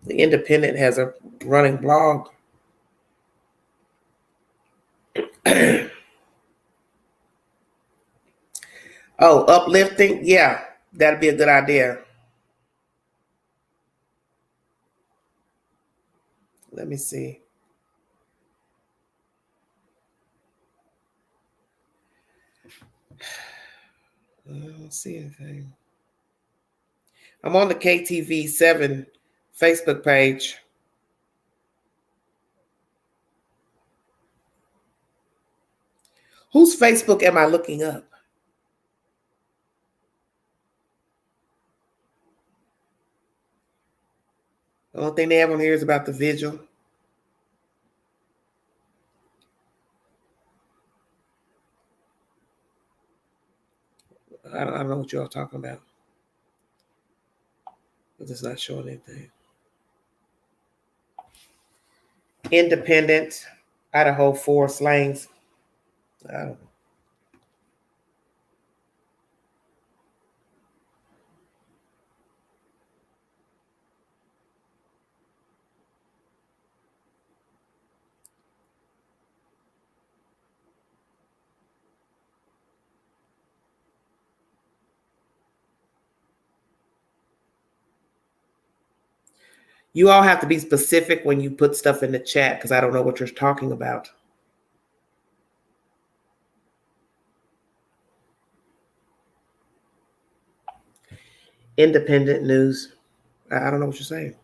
The Independent has a running blog. Oh, uplifting? Yeah, that'd be a good idea. Let me see. I don't see anything. I'm on the KTV7 Facebook page. Whose Facebook am I looking up? The only thing they have on here is about the vigil. I don't know what y'all talking about. It's not showing anything. Independent, Idaho 4 Slangs. I don't know. You all have to be specific when you put stuff in the chat because I don't know what you're talking about. Independent news. I don't know what you're saying.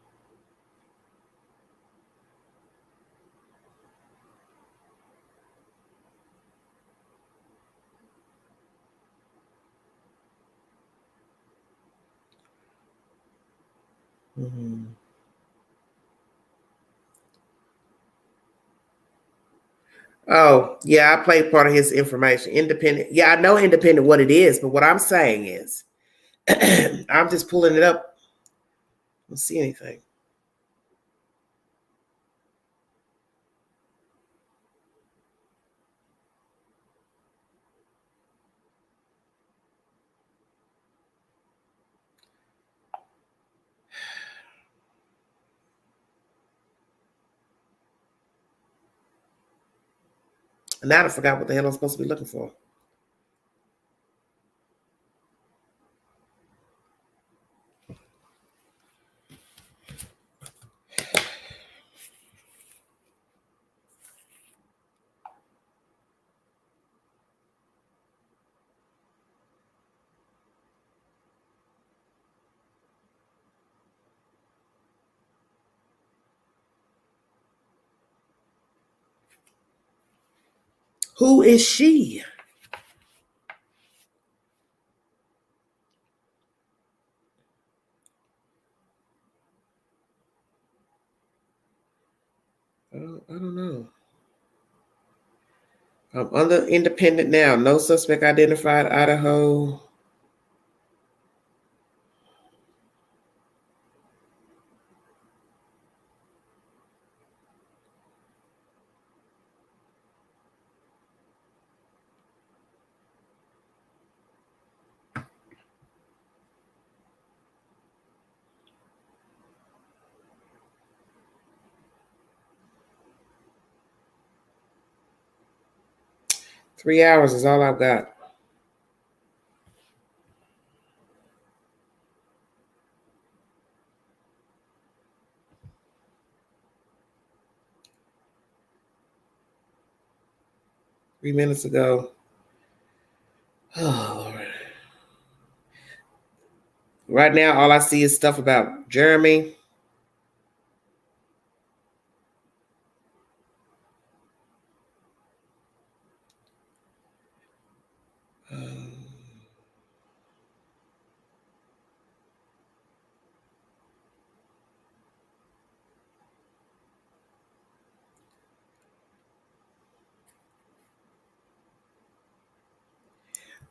Mm-hmm. Oh, yeah, I played part of his information. Independent. Yeah, I know Independent what it is, but what I'm saying is I'm just pulling it up. I don't see anything. And now I forgot what the hell I'm supposed to be looking for. Who is she? I don't know. I'm under independent now. No suspect identified, Idaho. Three hours is all I've got. Minutes ago. Oh, Lord. Right now, all I see is stuff about Jeremy.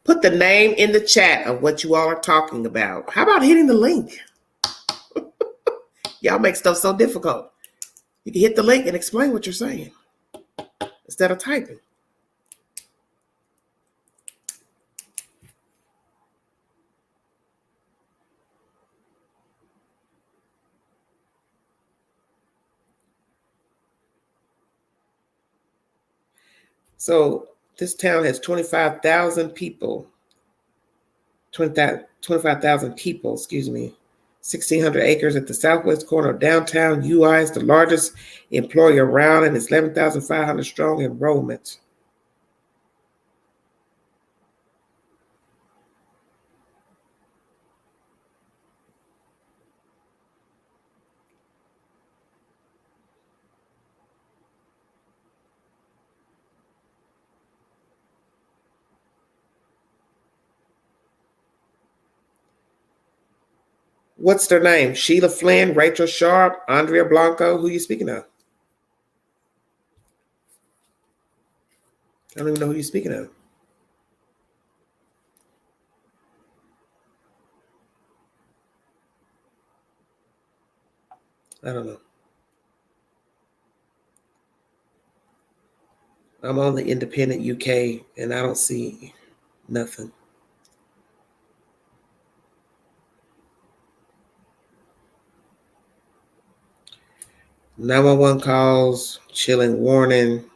Put the name in the chat of what you all are talking about. How about hitting the link? Y'all make stuff so difficult. You can hit the link and explain what you're saying instead of typing. So this town has 25,000 people. 25,000 people, 1,600 acres at the southwest corner of downtown. UI is the largest employer around and it's 11,500 strong enrollment. What's their name? Sheila Flynn, Rachel Sharp, Andrea Blanco. Who are you speaking of? I don't even know who you're speaking of. I don't know. I'm on the Independent UK and I don't see nothing. (911) calls, chilling warning.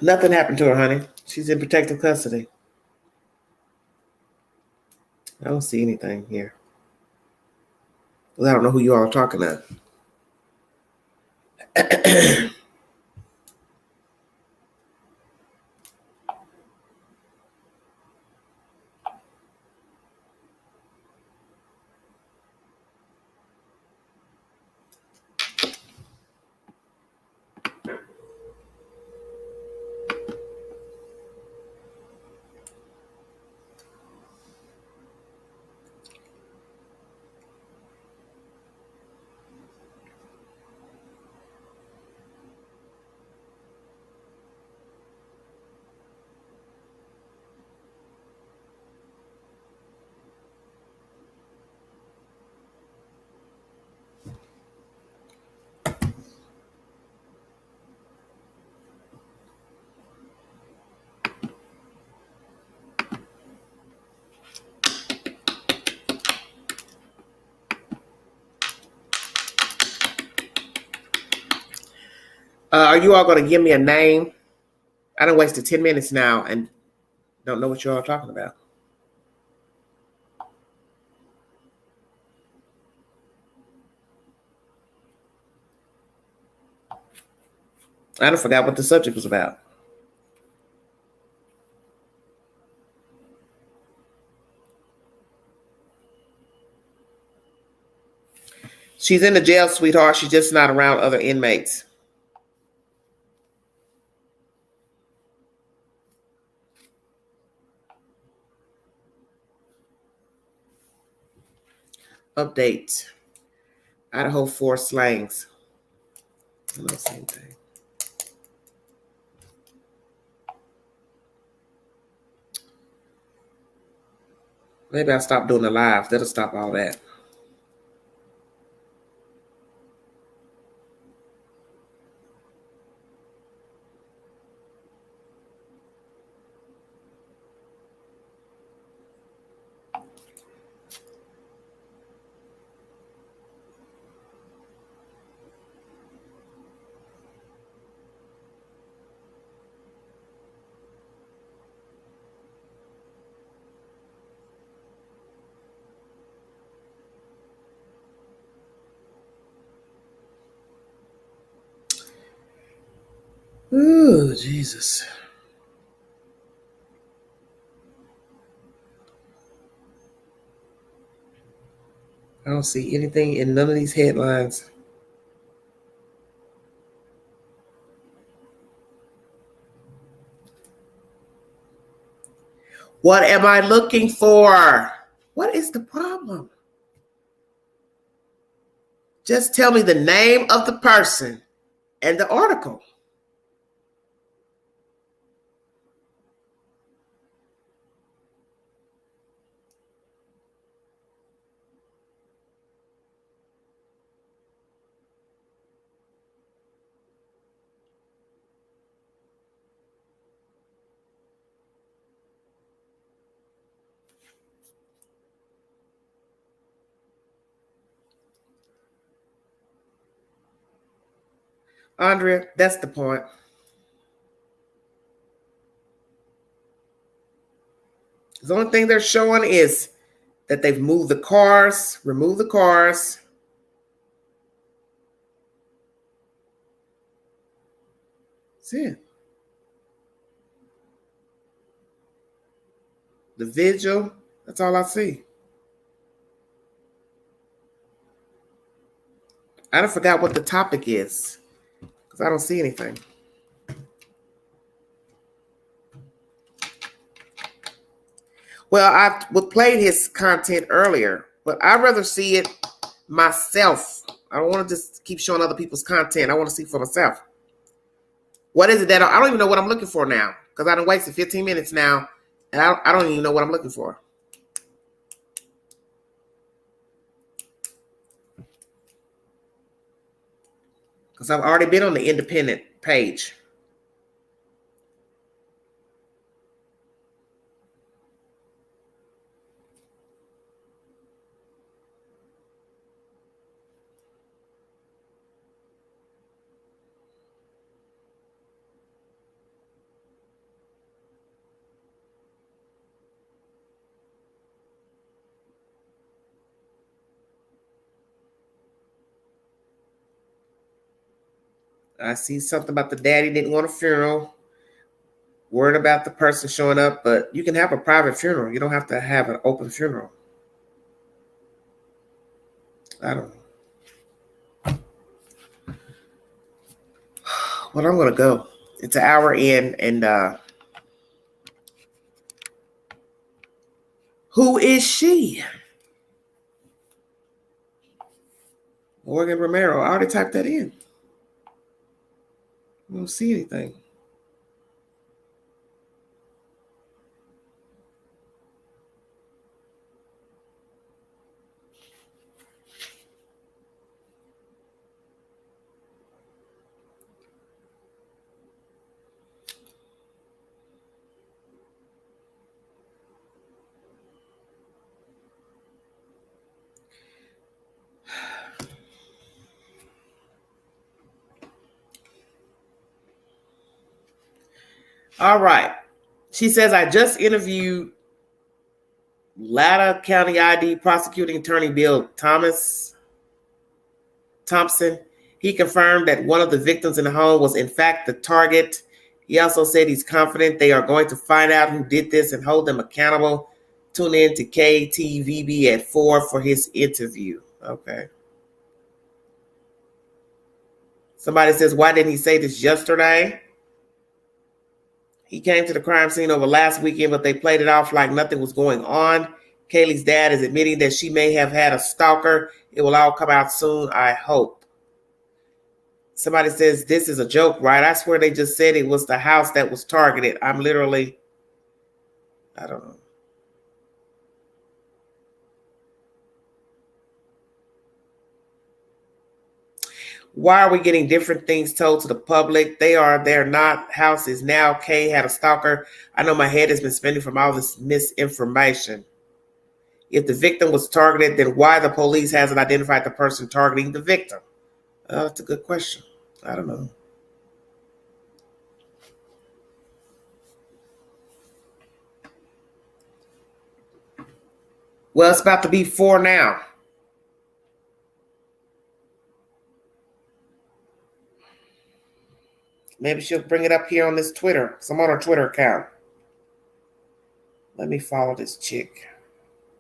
Nothing happened to her, honey. She's in protective custody. I don't see anything here. Well, I don't know who you all are talking to. Are you all going to give me a name? I done wasted 10 minutes now and don't know what you all are talking about. I done forgot what the subject was about. She's in the jail, sweetheart. She's just not around other inmates. Update. Idaho 4 slangs. I don't see anything. Maybe I'll stop doing the live. That'll stop all that. Ooh, Jesus. I don't see anything in none of these headlines. What am I looking for? What is the problem? Just tell me the name of the person and the article. Andrea, that's the point. The only thing they're showing is that they've moved the cars, removed the cars. That's it. The vigil, that's all I see. I don't forgot what the topic is because I don't see anything. Well, I played his content earlier, but I'd rather see it myself. I don't want to just keep showing other people's content. I want to see for myself. What is it that I don't even know what I'm looking for now because I done wasted 15 minutes now, and I don't even know what I'm looking for. Because I've already been on the independent page. I see something about the daddy didn't want a funeral. Worried about the person showing up, but you can have a private funeral. You don't have to have an open funeral. I don't know. Well, I'm going to go. It's an hour in, and who is she? Morgan Romero. I already typed that in. I don't see anything. All right. She says, I just interviewed Latah County ID prosecuting attorney Bill Thompson. He confirmed that one of the victims in the home was in fact the target. He also said he's confident they are going to find out who did this and hold them accountable. Tune in to KTVB at 4 for his interview. Okay. Somebody says, why didn't he say this yesterday? He came to the crime scene over last weekend, but they played it off like nothing was going on. Kaylee's dad is admitting that she may have had a stalker. It will all come out soon, I hope. Somebody says, this is a joke, right? I swear they just said it was the house that was targeted. I'm literally, I don't know. Why are we getting different things told to the public? They're not houses now. Kay had a stalker. I know my head has been spinning from all this misinformation. If the victim was targeted, then why the police hasn't identified the person targeting the victim? That's a good question. I don't know. Well, it's about to be 4 now. Maybe she'll bring it up here on this Twitter, because I'm on her Twitter account. Let me follow this chick.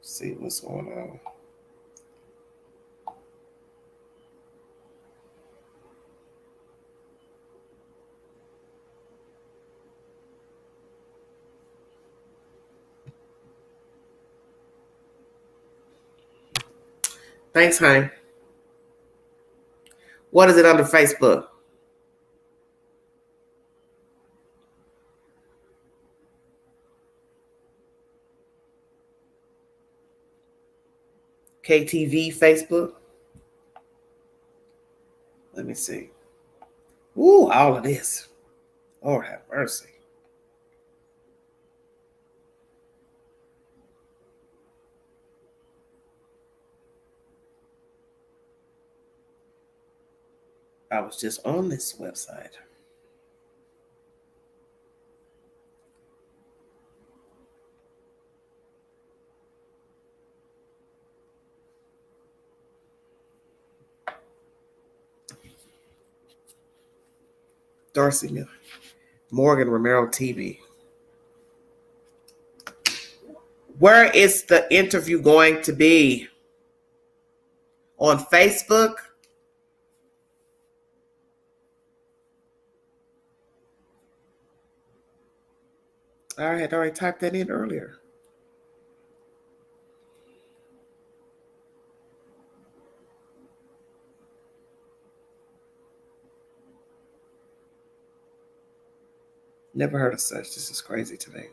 See what's going on. Thanks, honey. What is it under Facebook? KTV Facebook? Let me see. Ooh, all of this. Lord have mercy. I was just on this website. Darcy Miller. Morgan Romero TV. Where is the interview going to be? On Facebook? I had already typed that in earlier. Never heard of such. This is crazy to me.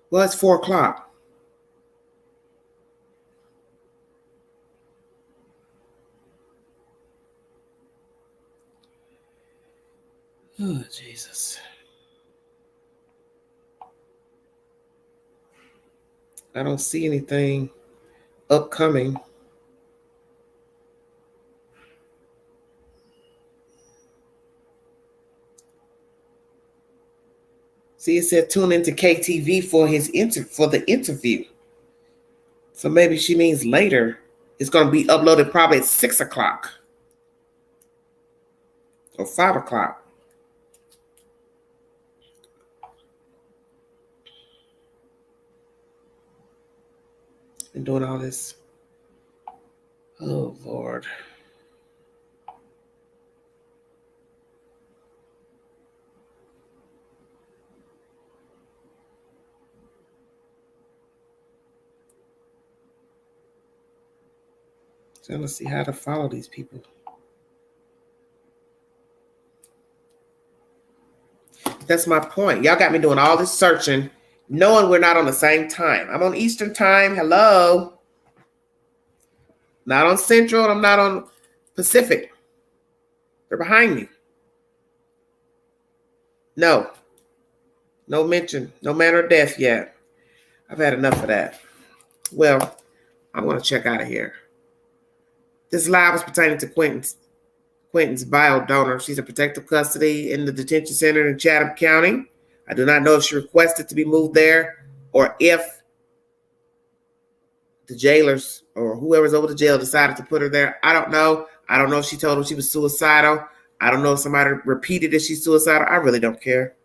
Well, it's 4 o'clock. Oh, Jesus. I don't see anything upcoming. See, it said tune into KTV for the interview. So maybe she means later. It's going to be uploaded probably at 6 o'clock or 5 o'clock. Been doing all this. Oh, Lord. Trying to see how to follow these people. That's my point. Y'all got me doing all this searching, knowing we're not on the same time. I'm on Eastern time. Hello. Not on Central, and I'm not on Pacific. They're behind me. No. No mention. No manner of death yet. I've had enough of that. Well, I'm going to check out of here. This live is pertaining to Quentin's bio donor. She's in protective custody in the detention center in Chatham County. I do not know if she requested to be moved there or if the jailers or whoever's over the jail decided to put her there. I don't know. I don't know if she told them she was suicidal. I don't know if somebody repeated that she's suicidal. I really don't care.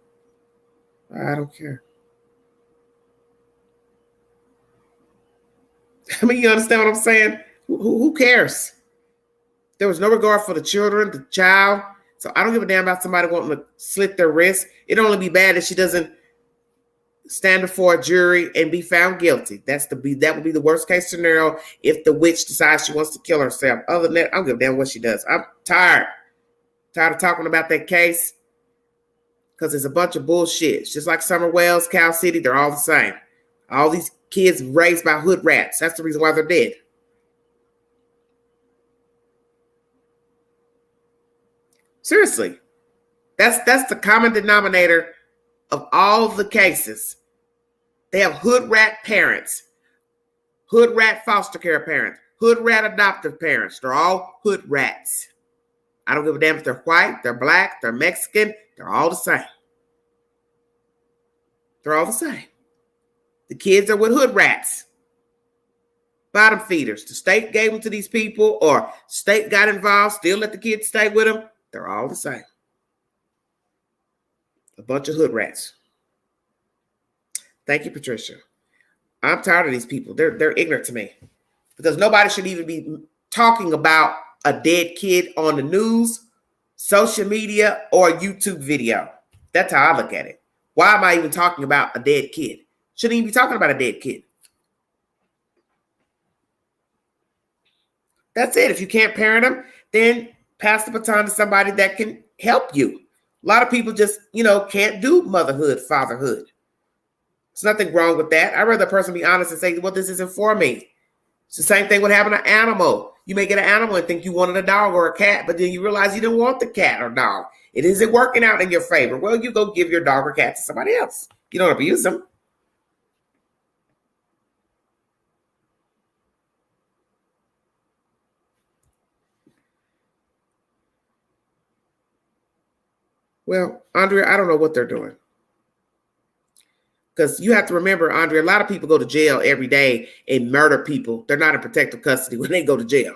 I don't care. I mean, you understand what I'm saying? Who cares? There was no regard for the children, the child. So I don't give a damn about somebody wanting to slit their wrist. It'd only be bad if she doesn't stand before a jury and be found guilty. That would be the worst case scenario if the witch decides she wants to kill herself. Other than that, I don't give a damn what she does. I'm tired of talking about that case because it's a bunch of bullshit. It's just like Summer Wells, Cal City, they're all the same. All these kids raised by hood rats. That's the reason why they're dead. Seriously, that's the common denominator of all the cases. They have hood rat parents, hood rat foster care parents, hood rat adoptive parents. They're all hood rats. I don't give a damn if they're white, they're black, they're Mexican. They're all the same. They're all the same. The kids are with hood rats, bottom feeders. The state gave them to these people or state got involved, still let the kids stay with them. They're all the same. A bunch of hood rats. Thank you, Patricia. I'm tired of these people. They're ignorant to me because nobody should even be talking about a dead kid on the news, social media, or YouTube video. That's how I look at it. Why am I even talking about a dead kid? Shouldn't even be talking about a dead kid. That's it. If you can't parent them, then pass the baton to somebody that can help you. A lot of people just, can't do motherhood, fatherhood. There's nothing wrong with that. I'd rather a person be honest and say, well, this isn't for me. It's the same thing would happen to an animal. You may get an animal and think you wanted a dog or a cat, but then you realize you didn't want the cat or dog. It isn't working out in your favor. Well, you go give your dog or cat to somebody else. You don't abuse them. Well, Andrea, I don't know what they're doing. Because you have to remember, Andrea, a lot of people go to jail every day and murder people. They're not in protective custody when they go to jail.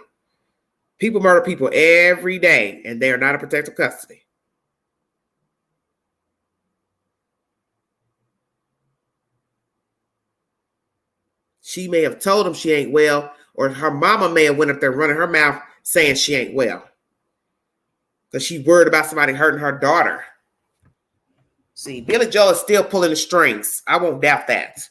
People murder people every day and they are not in protective custody. She may have told him she ain't well, or her mama may have went up there running her mouth saying she ain't well. Because she's worried about somebody hurting her daughter. See, Billy Joel is still pulling the strings. I won't doubt that.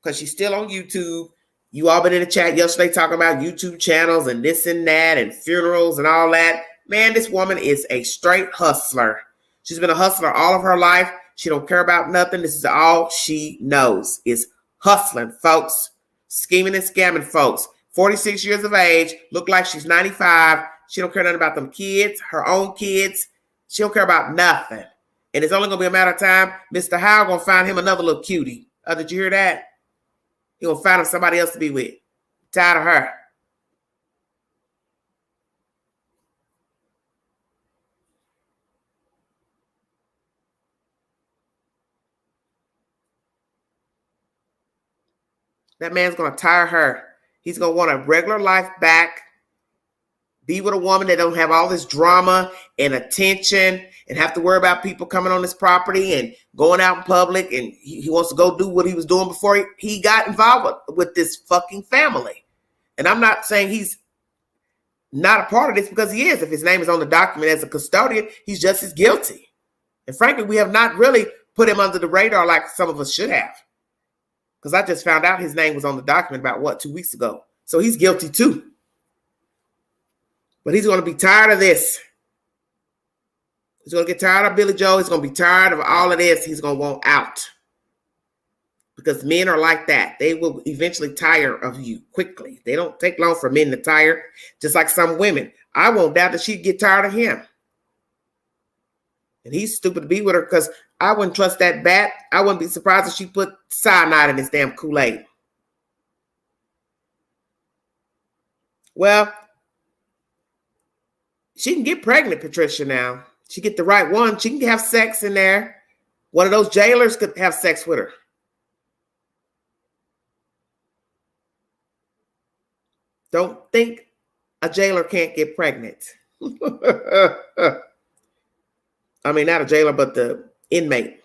Because she's still on YouTube. You all been in the chat yesterday talking about YouTube channels and this and that and funerals and all that. Man, this woman is a straight hustler. She's been a hustler all of her life. She don't care about nothing. This is all she knows is hustling, folks. Scheming and scamming, folks. 46 years of age. Look like she's 95. She don't care nothing about them kids, her own kids. She don't care about nothing. And it's only going to be a matter of time. Mr. Howe going to find him another little cutie. Did you hear that? He going to find him somebody else to be with. Tired of her. That man's going to tire her. He's going to want a regular life back. Be with a woman that don't have all this drama and attention and have to worry about people coming on his property and going out in public. And he wants to go do what he was doing before he got involved with this fucking family. And I'm not saying he's not a part of this because he is. If his name is on the document as a custodian, he's just as guilty. And frankly, we have not really put him under the radar like some of us should have. Because I just found out his name was on the document about 2 weeks ago. So he's guilty too. But he's going to be tired of this. He's going to get tired of Billy Joel. He's going to be tired of all of this. He's going to want out. Because men are like that. They will eventually tire of you quickly. They don't take long for men to tire. Just like some women. I won't doubt that she'd get tired of him. And he's stupid to be with her because I wouldn't trust that bat. I wouldn't be surprised if she put cyanide in this damn Kool-Aid. Well, she can get pregnant, Patricia, now. She get the right one. She can have sex in there. One of those jailers could have sex with her. Don't think a jailer can't get pregnant. I mean, not a jailer, but the inmate.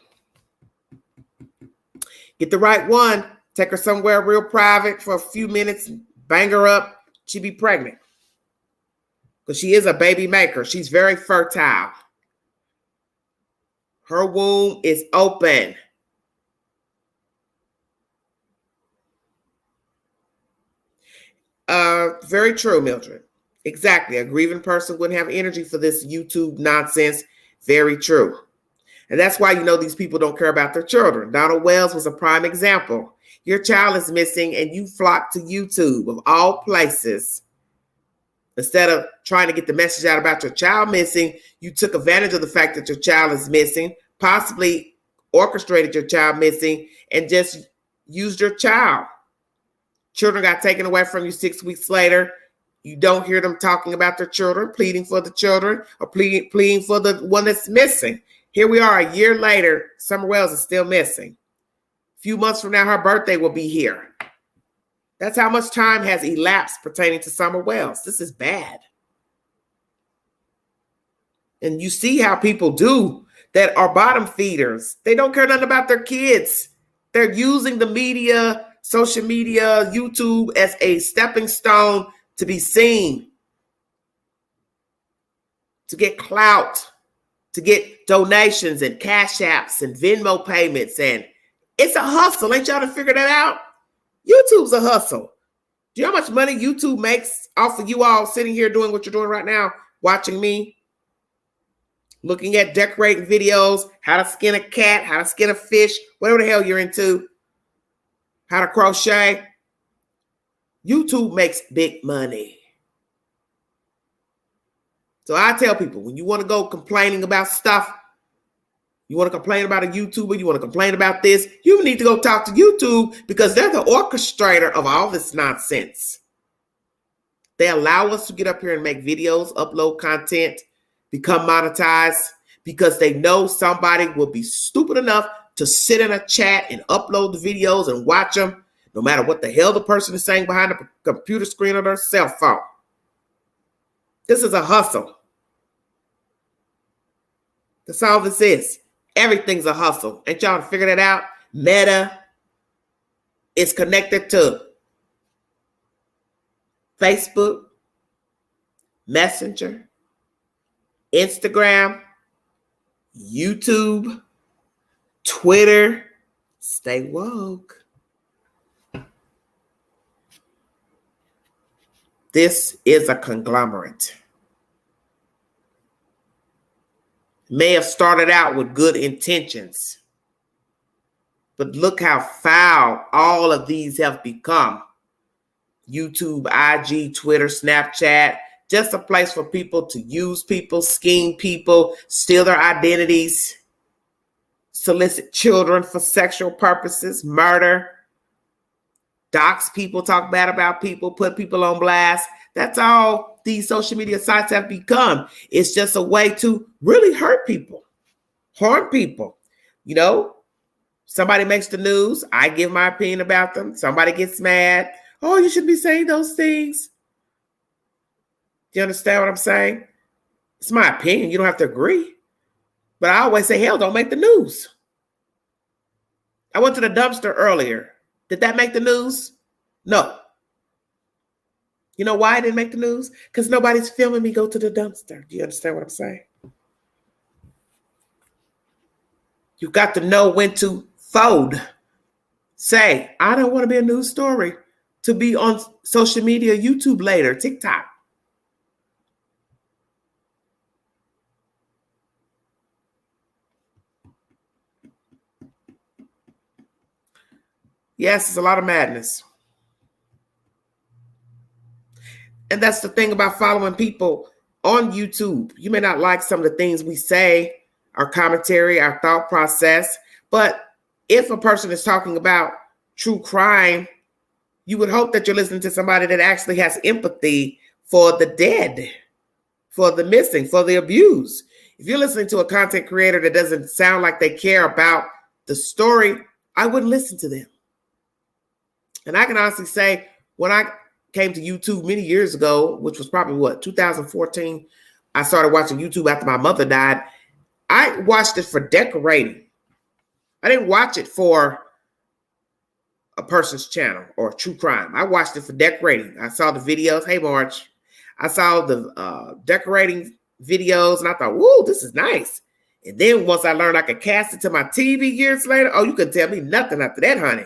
Get the right one. Take her somewhere real private for a few minutes, bang her up. She'd be pregnant. Because she is a baby maker. She's very fertile. Her womb is open. Very true, Mildred. Exactly. A grieving person wouldn't have energy for this YouTube nonsense. Very true. And that's why you know these people don't care about their children. Donald Wells was a prime example. Your child is missing and you flock to YouTube of all places. Instead of trying to get the message out about your child missing, you took advantage of the fact that your child is missing, possibly orchestrated your child missing, and just used your child. Children got taken away from you 6 weeks later. You don't hear them talking about their children, pleading for the children, or pleading for the one that's missing. Here we are a year later. Summer Wells is still missing. A few months from now, her birthday will be here. That's how much time has elapsed pertaining to Summer Wells. This is bad. And you see how people do that are bottom feeders. They don't care nothing about their kids. They're using the media, social media, YouTube as a stepping stone to be seen, to get clout, to get donations and cash apps and Venmo payments. And it's a hustle. Ain't y'all to figure that out? YouTube's a hustle. Do you know how much money YouTube makes off of you all sitting here doing what you're doing right now, watching me, looking at decorating videos, how to skin a cat, how to skin a fish, whatever the hell you're into, how to crochet? YouTube makes big money. So I tell people, when you want to go complaining about stuff, you want to complain about a YouTuber, you want to complain about this, you need to go talk to YouTube because they're the orchestrator of all this nonsense. They allow us to get up here and make videos, upload content, become monetized because they know somebody will be stupid enough to sit in a chat and upload the videos and watch them, no matter what the hell the person is saying behind the computer screen or their cell phone. This is a hustle. That's all this is. Everything's a hustle. Ain't y'all figured it out? Meta is connected to Facebook, Messenger, Instagram, YouTube, Twitter. Stay woke. This is a conglomerate. May have started out with good intentions, but look how foul all of these have become. YouTube, IG, Twitter, Snapchat, just a place for people to use people, scheme people, steal their identities, solicit children for sexual purposes, murder, dox people, talk bad about people, put people on blast. That's all these social media sites have become. It's just a way to really hurt people, harm people. You know, somebody makes the news. I give my opinion about them. Somebody gets mad. Oh, you shouldn't be saying those things. Do you understand what I'm saying? It's my opinion. You don't have to agree. But I always say, hell, don't make the news. I went to the dumpster earlier. Did that make the news? No. You know why I didn't make the news? Because nobody's filming me go to the dumpster. Do you understand what I'm saying? You got to know when to fold. Say, I don't want to be a news story to be on social media, YouTube later, TikTok. Yes, it's a lot of madness. And that's the thing about following people on YouTube. You may not like some of the things we say, our commentary, our thought process, but if a person is talking about true crime, you would hope that you're listening to somebody that actually has empathy for the dead, for the missing, for the abused. If you're listening to a content creator that doesn't sound like they care about the story, I wouldn't listen to them. And I can honestly say, when I came to YouTube many years ago, which was probably what, 2014. I started watching YouTube after my mother died. I watched it for decorating. I didn't watch it for a person's channel or true crime. I watched it for decorating. I saw the videos. Hey, March. I saw the decorating videos and I thought, whoa, this is nice. And then once I learned I could cast it to my TV years later, oh, you couldn't tell me nothing after that, honey.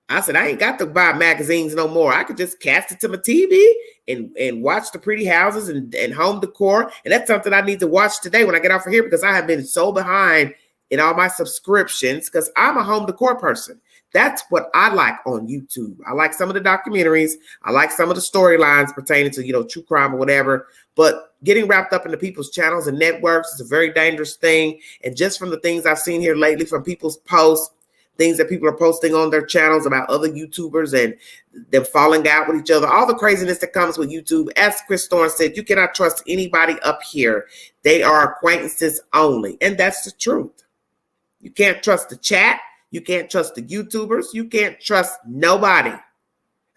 I said, I ain't got to buy magazines no more. I could just cast it to my TV and watch the pretty houses and home decor. And that's something I need to watch today when I get off of here, because I have been so behind in all my subscriptions because I'm a home decor person. That's what I like on YouTube. I like some of the documentaries. I like some of the storylines pertaining to, true crime or whatever. But getting wrapped up into people's channels and networks is a very dangerous thing. And just from the things I've seen here lately from people's posts, things that people are posting on their channels about other YouTubers and them falling out with each other, all the craziness that comes with YouTube. As Chris Thorne said, you cannot trust anybody up here. They are acquaintances only. And that's the truth. You can't trust the chat. You can't trust the YouTubers. You can't trust nobody.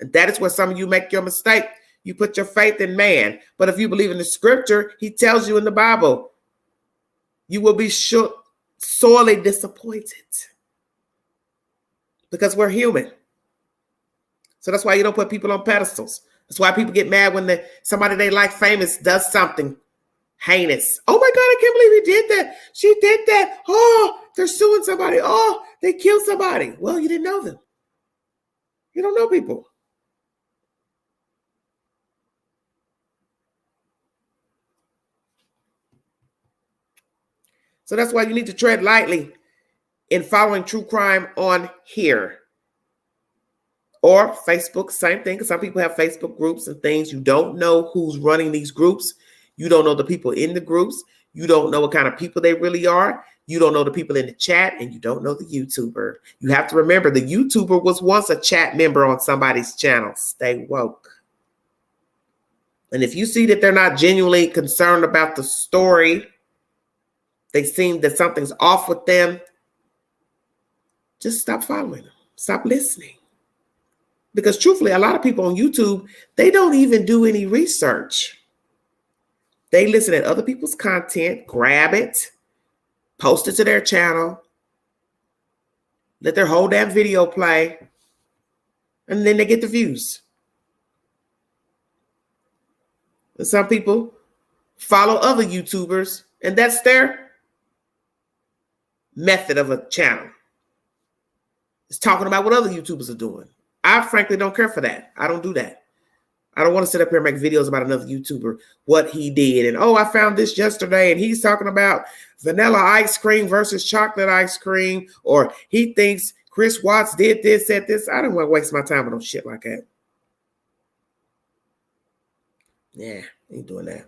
And that is where some of you make your mistake. You put your faith in man. But if you believe in the scripture, he tells you in the Bible, you will be sorely disappointed. Because we're human. So that's why you don't put people on pedestals. That's why people get mad when somebody they like famous does something heinous. Oh my God, I can't believe he did that. She did that. Oh, they're suing somebody. Oh, they killed somebody. Well, you didn't know them. You don't know people. So that's why you need to tread lightly in following true crime on here. Or Facebook, same thing, because some people have Facebook groups and things. You don't know who's running these groups. You don't know the people in the groups. You don't know what kind of people they really are. You don't know the people in the chat, and you don't know the YouTuber. You have to remember the YouTuber was once a chat member on somebody's channel. Stay woke. And if you see that they're not genuinely concerned about the story, they seem that something's off with them, just stop following them. Stop listening. Because truthfully, a lot of people on YouTube, they don't even do any research. They listen at other people's content, grab it, post it to their channel, let their whole damn video play, and then they get the views. And some people follow other YouTubers, and that's their method of a channel. It's talking about what other YouTubers are doing. I frankly don't care for that. I don't do that. I don't want to sit up here and make videos about another YouTuber, what he did. And, oh, I found this yesterday, and he's talking about vanilla ice cream versus chocolate ice cream, or he thinks Chris Watts did this, said this. I don't want to waste my time on shit like that. Yeah, ain't doing that.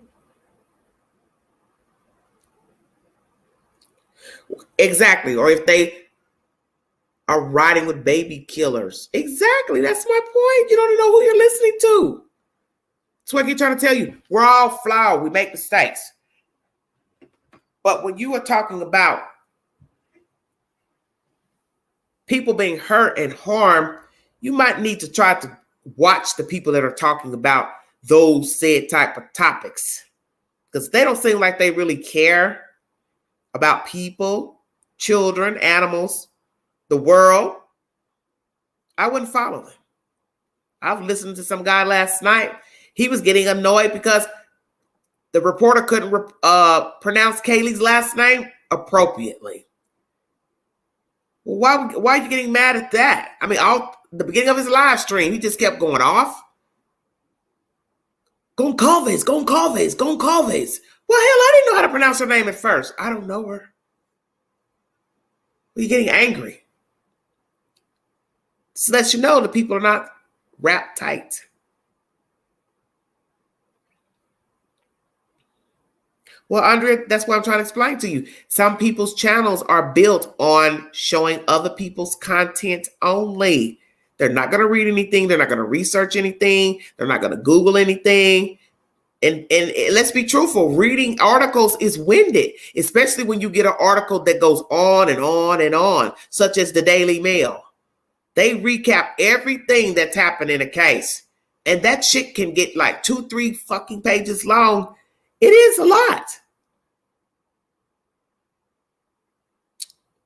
Exactly. Or if they are riding with baby killers. Exactly. That's my point. You don't know who you're listening to. That's what I keep trying to tell you. We're all flawed. We make mistakes. But when you are talking about people being hurt and harmed, you might need to try to watch the people that are talking about those said type of topics. Because they don't seem like they really care about people, children, animals, the world. I wouldn't follow them. I was listening to some guy last night. He was getting annoyed because the reporter couldn't pronounce Kaylee's last name appropriately. Well, why are you getting mad at that? I mean, the beginning of his live stream, he just kept going off. Goncalves. Well, hell, I didn't know how to pronounce her name at first. I don't know her. Well, you're getting angry. This lets you know the people are not wrapped tight. Well, Andrea, that's what I'm trying to explain to you. Some people's channels are built on showing other people's content only. They're not going to read anything. They're not going to research anything. They're not going to Google anything. And let's be truthful, reading articles is winded, especially when you get an article that goes on and on and on, such as the Daily Mail. They recap everything that's happened in a case, And that shit can get like 2-3 fucking pages long. It is a lot.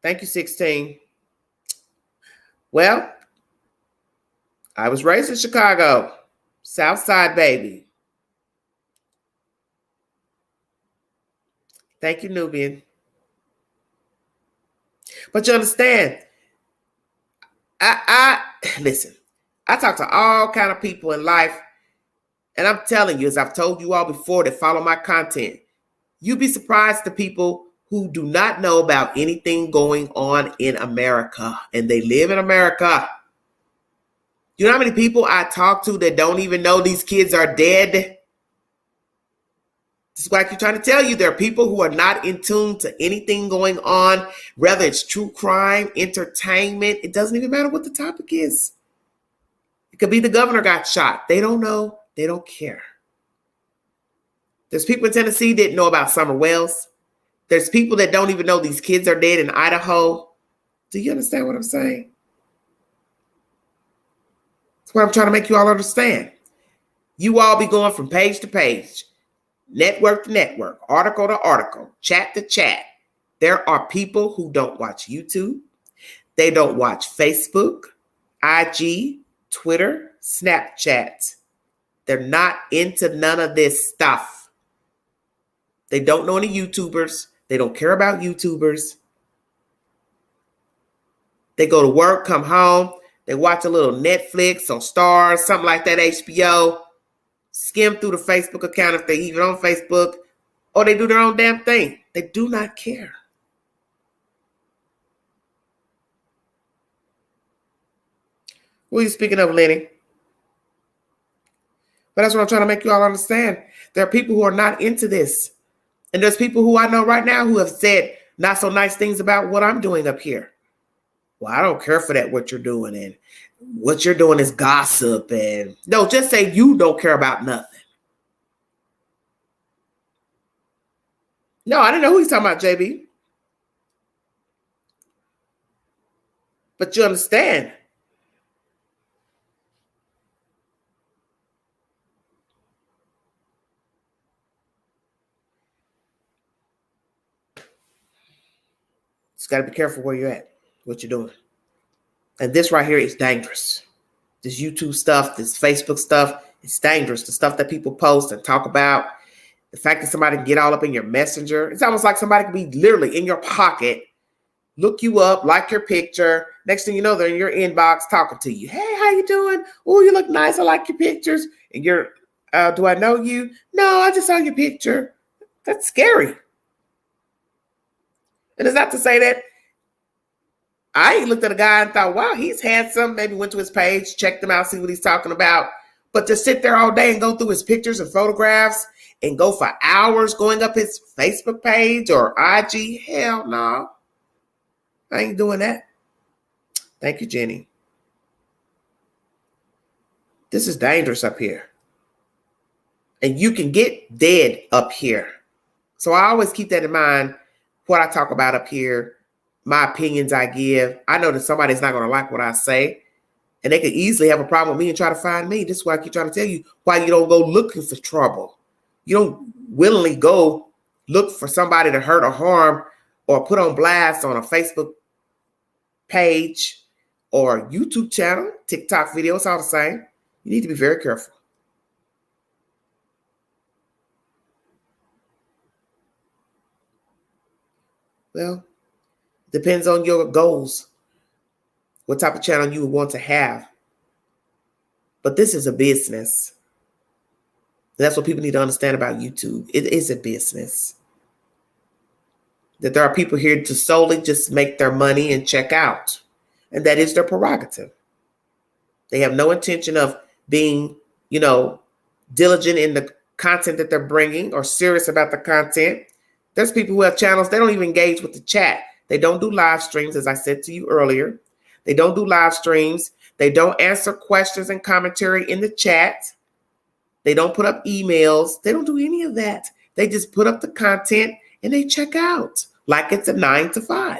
Thank you, 16. Well, I was raised in Chicago. South Side, baby. Thank you, Nubian. But you understand, I listen, I talk to all kind of people in life, and I'm telling you, as I've told you all before that follow my content, you'd be surprised the people who do not know about anything going on in America, and they live in America. You know how many people I talk to that don't even know these kids are dead? This is what I keep trying to tell you. There are people who are not in tune to anything going on, whether it's true crime, entertainment. It doesn't even matter what the topic is. It could be the governor got shot. They don't know. They don't care. There's people in Tennessee that know about Summer Wells. There's people that don't even know these kids are dead in Idaho. Do you understand what I'm saying? That's what I'm trying to make you all understand. You all be going from page to page, network to network, article to article, chat to chat. There are people who don't watch YouTube. They don't watch Facebook, IG, Twitter, Snapchat. They're not into none of this stuff. They don't know any YouTubers. They don't care about YouTubers. They go to work, come home. They watch a little Netflix or Stars, something like that, HBO. Skim through the Facebook account if they're even on Facebook, or they do their own damn thing. They do not care. Who are you speaking of, Lenny? But that's what I'm trying to make you all understand. There are people who are not into this. And there's people who I know right now who have said not so nice things about what I'm doing up here. Well, I don't care for that, what you're doing. And what you're doing is gossip. And no, just say you don't care about nothing. No, I didn't know who he's talking about, JB. But you understand. Just got to be careful where you're at, what you're doing. And this right here is dangerous. This YouTube stuff, this Facebook stuff, it's dangerous. The stuff that people post and talk about, the fact that somebody can get all up in your messenger. It's almost like somebody can be literally in your pocket, look you up, like your picture. Next thing you know, they're in your inbox talking to you. Hey, how you doing? Oh, you look nice. I like your pictures. And you're, do I know you? No, I just saw your picture. That's scary. And it's not to say that I looked at a guy and thought, wow, he's handsome. Maybe went to his page, checked him out, see what he's talking about. But to sit there all day and go through his pictures and photographs and go for hours going up his Facebook page or IG, hell no. I ain't doing that. Thank you, Jenny. This is dangerous up here. And you can get dead up here. So I always keep that in mind, what I talk about up here, my opinions I give. I know that somebody's not going to like what I say, and they could easily have a problem with me and try to find me. This is why I keep trying to tell you why you don't go looking for trouble. You don't willingly go look for somebody to hurt or harm or put on blast on a Facebook page or YouTube channel, TikTok video. It's all the same. You need to be very careful. Well, depends on your goals, what type of channel you would want to have. But this is a business. That's what people need to understand about YouTube. It is a business. That there are people here to solely just make their money and check out. And that is their prerogative. They have no intention of being, diligent in the content that they're bringing or serious about the content. There's people who have channels, they don't even engage with the chat. They don't do live streams, as I said to you earlier. They don't do live streams. They don't answer questions and commentary in the chat. They don't put up emails. They don't do any of that. They just put up the content and they check out like it's a 9 to 5.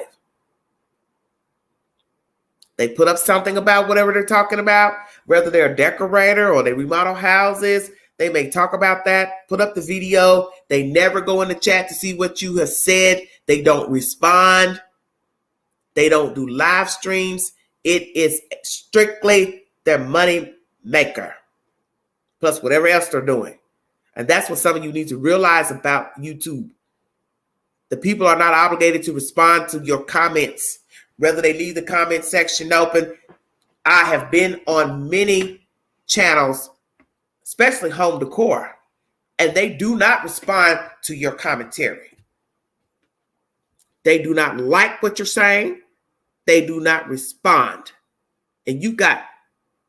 They put up something about whatever they're talking about, whether they're a decorator or they remodel houses. They may talk about that, put up the video. They never go in the chat to see what you have said. They don't respond. They don't do live streams. It is strictly their money maker, plus whatever else they're doing. And that's what some of you need to realize about YouTube. The people are not obligated to respond to your comments, whether they leave the comment section open. I have been on many channels, especially home decor, and they do not respond to your commentary. They do not like what you're saying. They do not respond. And you got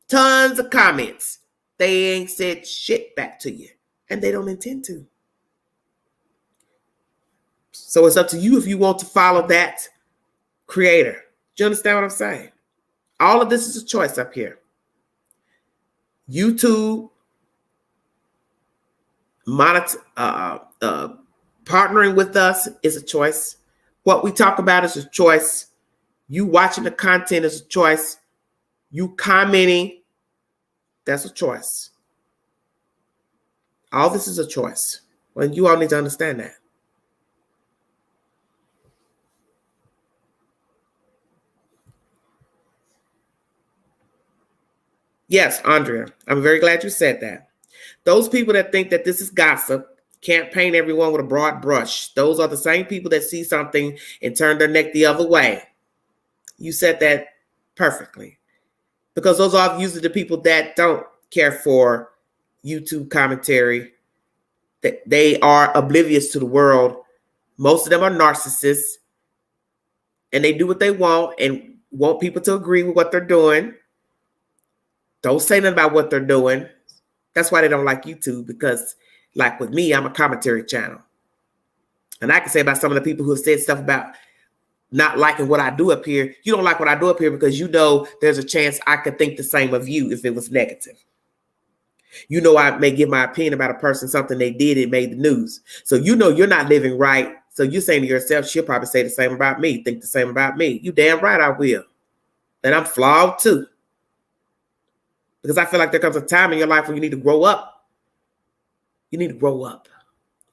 tons of comments. They ain't said shit back to you, and they don't intend to. So it's up to you if you want to follow that creator. Do you understand what I'm saying? All of this is a choice up here. YouTube, partnering with us is a choice. What we talk about is a choice. You watching the content is a choice. You commenting, that's a choice. All this is a choice. Well, you all need to understand that. Yes, Andrea, I'm very glad you said that. Those people that think that this is gossip can't paint everyone with a broad brush. Those are the same people that see something and turn their neck the other way. You said that perfectly. Because those are usually the people that don't care for YouTube commentary. That they are oblivious to the world. Most of them are narcissists. And they do what they want and want people to agree with what they're doing. Don't say nothing about what they're doing. That's why they don't like YouTube, because like with me, I'm a commentary channel. And I can say about some of the people who have said stuff about not liking what I do up here. You don't like what I do up here because you know there's a chance I could think the same of you if it was negative. You know, I may give my opinion about a person, something they did, it made the news. So you know you're not living right. So you're saying to yourself, she'll probably say the same about me, think the same about me. You damn right I will. And I'm flawed too. Because I feel like there comes a time in your life when you need to grow up. You need to grow up.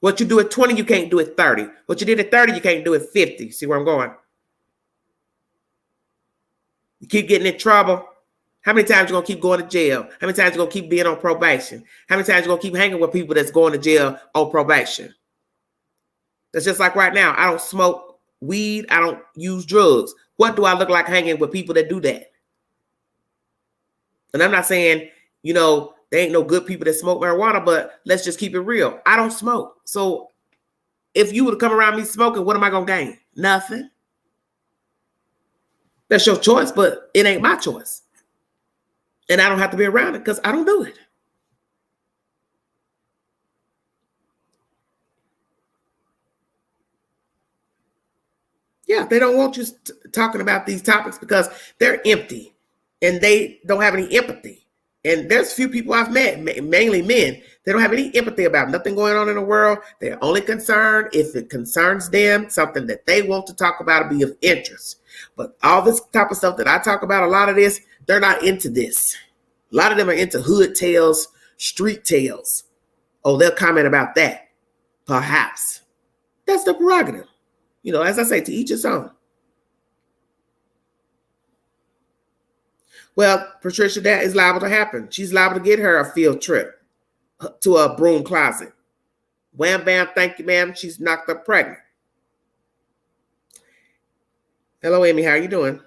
What you do at 20, you can't do at 30. What you did at 30, you can't do at 50. See where I'm going? You keep getting in trouble. How many times you going to keep going to jail? How many times you going to keep being on probation? How many times you going to keep hanging with people that's going to jail on probation? That's just like right now. I don't smoke weed. I don't use drugs. What do I look like hanging with people that do that? And I'm not saying, you know, there ain't no good people that smoke marijuana, but let's just keep it real. I don't smoke. So if you were to come around me smoking, what am I going to gain? Nothing. That's your choice, but it ain't my choice. And I don't have to be around it because I don't do it. Yeah, they don't want you talking about these topics because they're empty. And they don't have any empathy. And there's few people I've met, mainly men, they don't have any empathy about nothing going on in the world. They're only concerned if it concerns them, something that they want to talk about or be of interest. But all this type of stuff that I talk about, a lot of this, they're not into this. A lot of them are into hood tales, street tales. Oh, they'll comment about that. Perhaps. That's the prerogative. You know, as I say, to each his own. Well, Patricia, that is liable to happen. She's liable to get her a field trip to a broom closet. Wham, bam, thank you, ma'am. She's knocked up pregnant. Hello, Amy. How are you doing?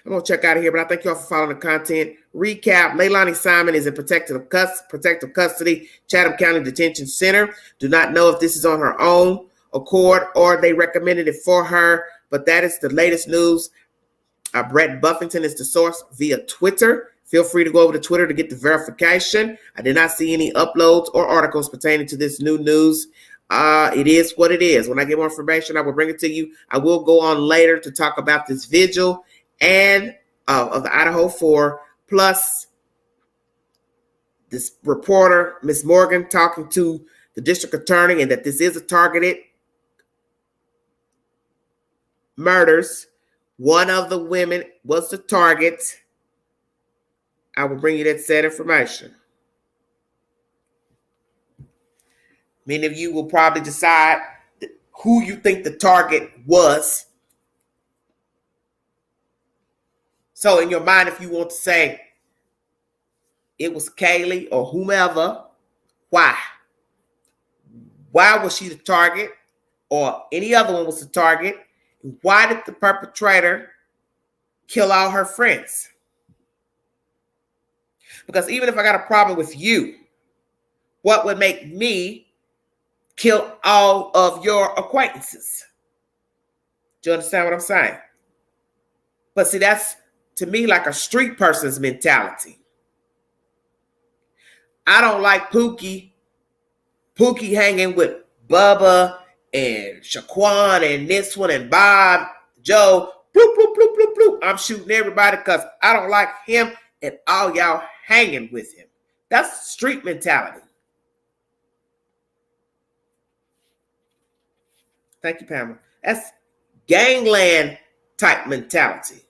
I'm going to check out of here, but I thank you all for following the content. Recap, Leilani Simon is in protective custody, Chatham County Detention Center. Do not know if this is on her own accord or they recommended it for her, but that is the latest news. Brett Buffington is the source via Twitter. Feel free to go over to Twitter to get the verification. I did not see any uploads or articles pertaining to this new news. It is what it is. When I get more information, I will bring it to you. I will go on later to talk about this vigil and of the Idaho 4, plus this reporter, Miss Morgan, talking to the district attorney, and that this is a targeted murders One of the women was the target. I will bring you that said information. Many of you will probably decide who you think the target was. So in your mind, if you want to say it was Kaylee or whomever, why? Why was she the target? Or any other one was the target? Why did the perpetrator kill all her friends? Because even if I got a problem with you, what would make me kill all of your acquaintances? Do you understand what I'm saying? But see, that's to me like a street person's mentality. I don't like Pookie hanging with Bubba and Shaquan and this one and Bob, Joe. Bloop, bloop, bloop, bloop, bloop. I'm shooting everybody because I don't like him and all y'all hanging with him. That's street mentality. Thank you, Pamela. That's gangland type mentality,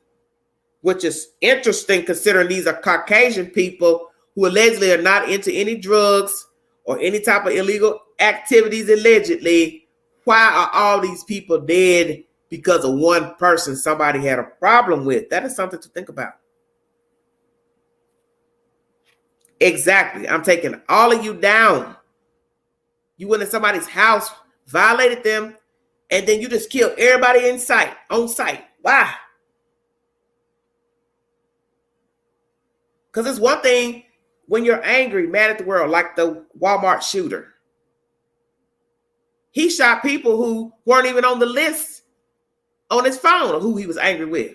which is interesting considering these are Caucasian people who allegedly are not into any drugs or any type of illegal activities allegedly. Why are all these people dead because of one person somebody had a problem with? That is something to think about. Exactly. I'm taking all of you down. You went in somebody's house, violated them, and then you just killed everybody on site. Why? Because it's one thing when you're angry, mad at the world, like the Walmart shooter. He shot people who weren't even on the list on his phone of who he was angry with.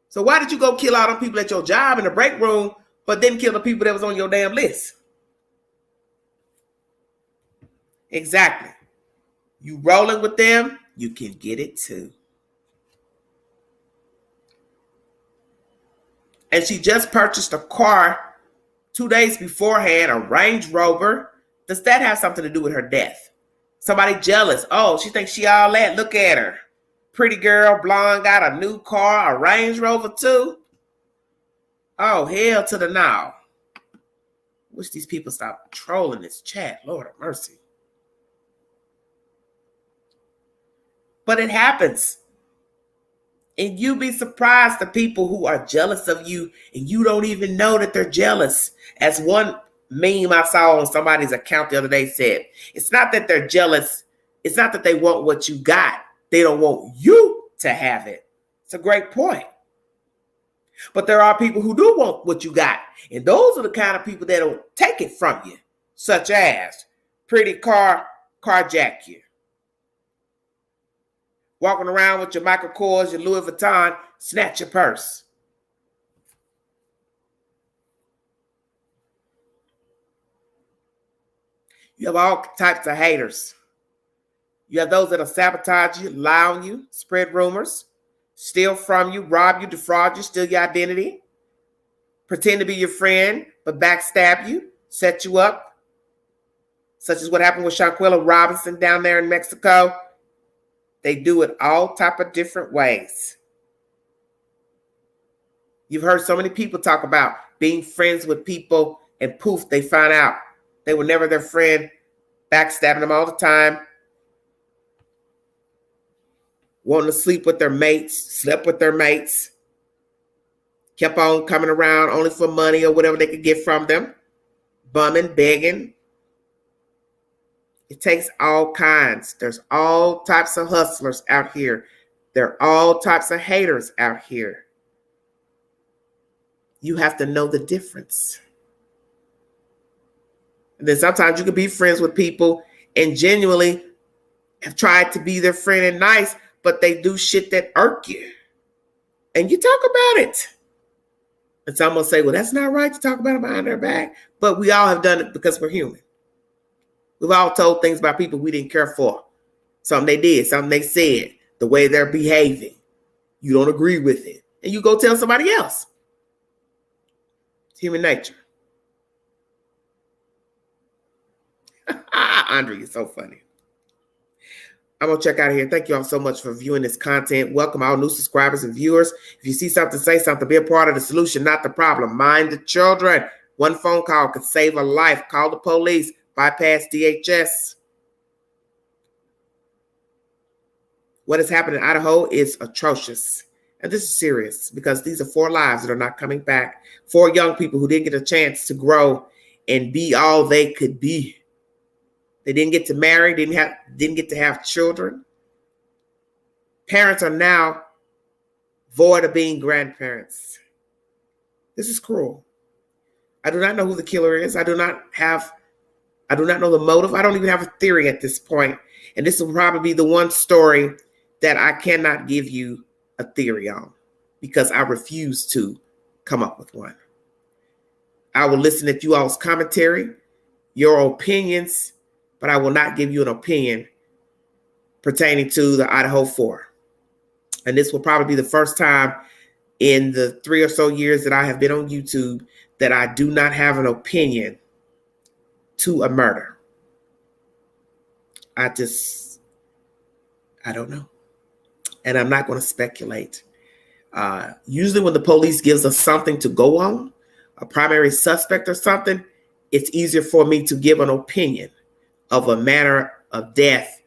So why did you go kill all them people at your job in the break room, but didn't kill the people that was on your damn list? Exactly. You rolling with them, you can get it too. And she just purchased a car 2 days beforehand, a Range Rover. Does that have something to do with her death? Somebody jealous. Oh, she thinks she all that. Look at her. Pretty girl, blonde, got a new car, a Range Rover too. Oh, hell to the no. Wish these people stop trolling this chat. Lord have mercy. But it happens. And you'd be surprised the people who are jealous of you and you don't even know that they're jealous. As one meme I saw on somebody's account the other day said, it's not that they're jealous. It's not that they want what you got. They don't want you to have it. It's a great point. But there are people who do want what you got. And those are the kind of people that don't take it from you. Such as pretty car, carjack you. Walking around with your Michael Kors, your Louis Vuitton, snatch your purse. You have all types of haters. You have those that'll sabotage you, lie on you, spread rumors, steal from you, rob you, defraud you, steal your identity, pretend to be your friend, but backstab you, set you up, such as what happened with Shanquella Robinson down there in Mexico. They do it all type of different ways. You've heard so many people talk about being friends with people and poof, they find out they were never their friend, backstabbing them all the time, wanting to sleep with their mates, slept with their mates, kept on coming around only for money or whatever they could get from them, bumming, begging. It takes all kinds. There's all types of hustlers out here. There are all types of haters out here. You have to know the difference. And then sometimes you can be friends with people and genuinely have tried to be their friend and nice, but they do shit that irk you. And you talk about it. And some will say, well, that's not right to talk about it behind their back. But we all have done it because we're human. We've all told things about people we didn't care for. Something they did, something they said, the way they're behaving. You don't agree with it. And you go tell somebody else. It's human nature. Andre, you're so funny. I'm going to check out of here. Thank you all so much for viewing this content. Welcome all new subscribers and viewers. If you see something, say something. Be a part of the solution, not the problem. Mind the children. One phone call could save a life. Call the police. Bypass DHS. What has happened in Idaho is atrocious. And this is serious because these are 4 lives that are not coming back. 4 young people who didn't get a chance to grow and be all they could be. They didn't get to marry, didn't get to have children. Parents are now void of being grandparents. This is cruel. I do not know who the killer is. I do not know the motive. I don't even have a theory at this point. And this will probably be the one story that I cannot give you a theory on because I refuse to come up with one. I will listen to you all's commentary, your opinions, but I will not give you an opinion pertaining to the Idaho 4. And this will probably be the first time in the 3 or so years that I have been on YouTube that I do not have an opinion to a murder. I don't know. And I'm not going to speculate. Usually when the police gives us something to go on, a primary suspect or something, it's easier for me to give an opinion of a manner of death,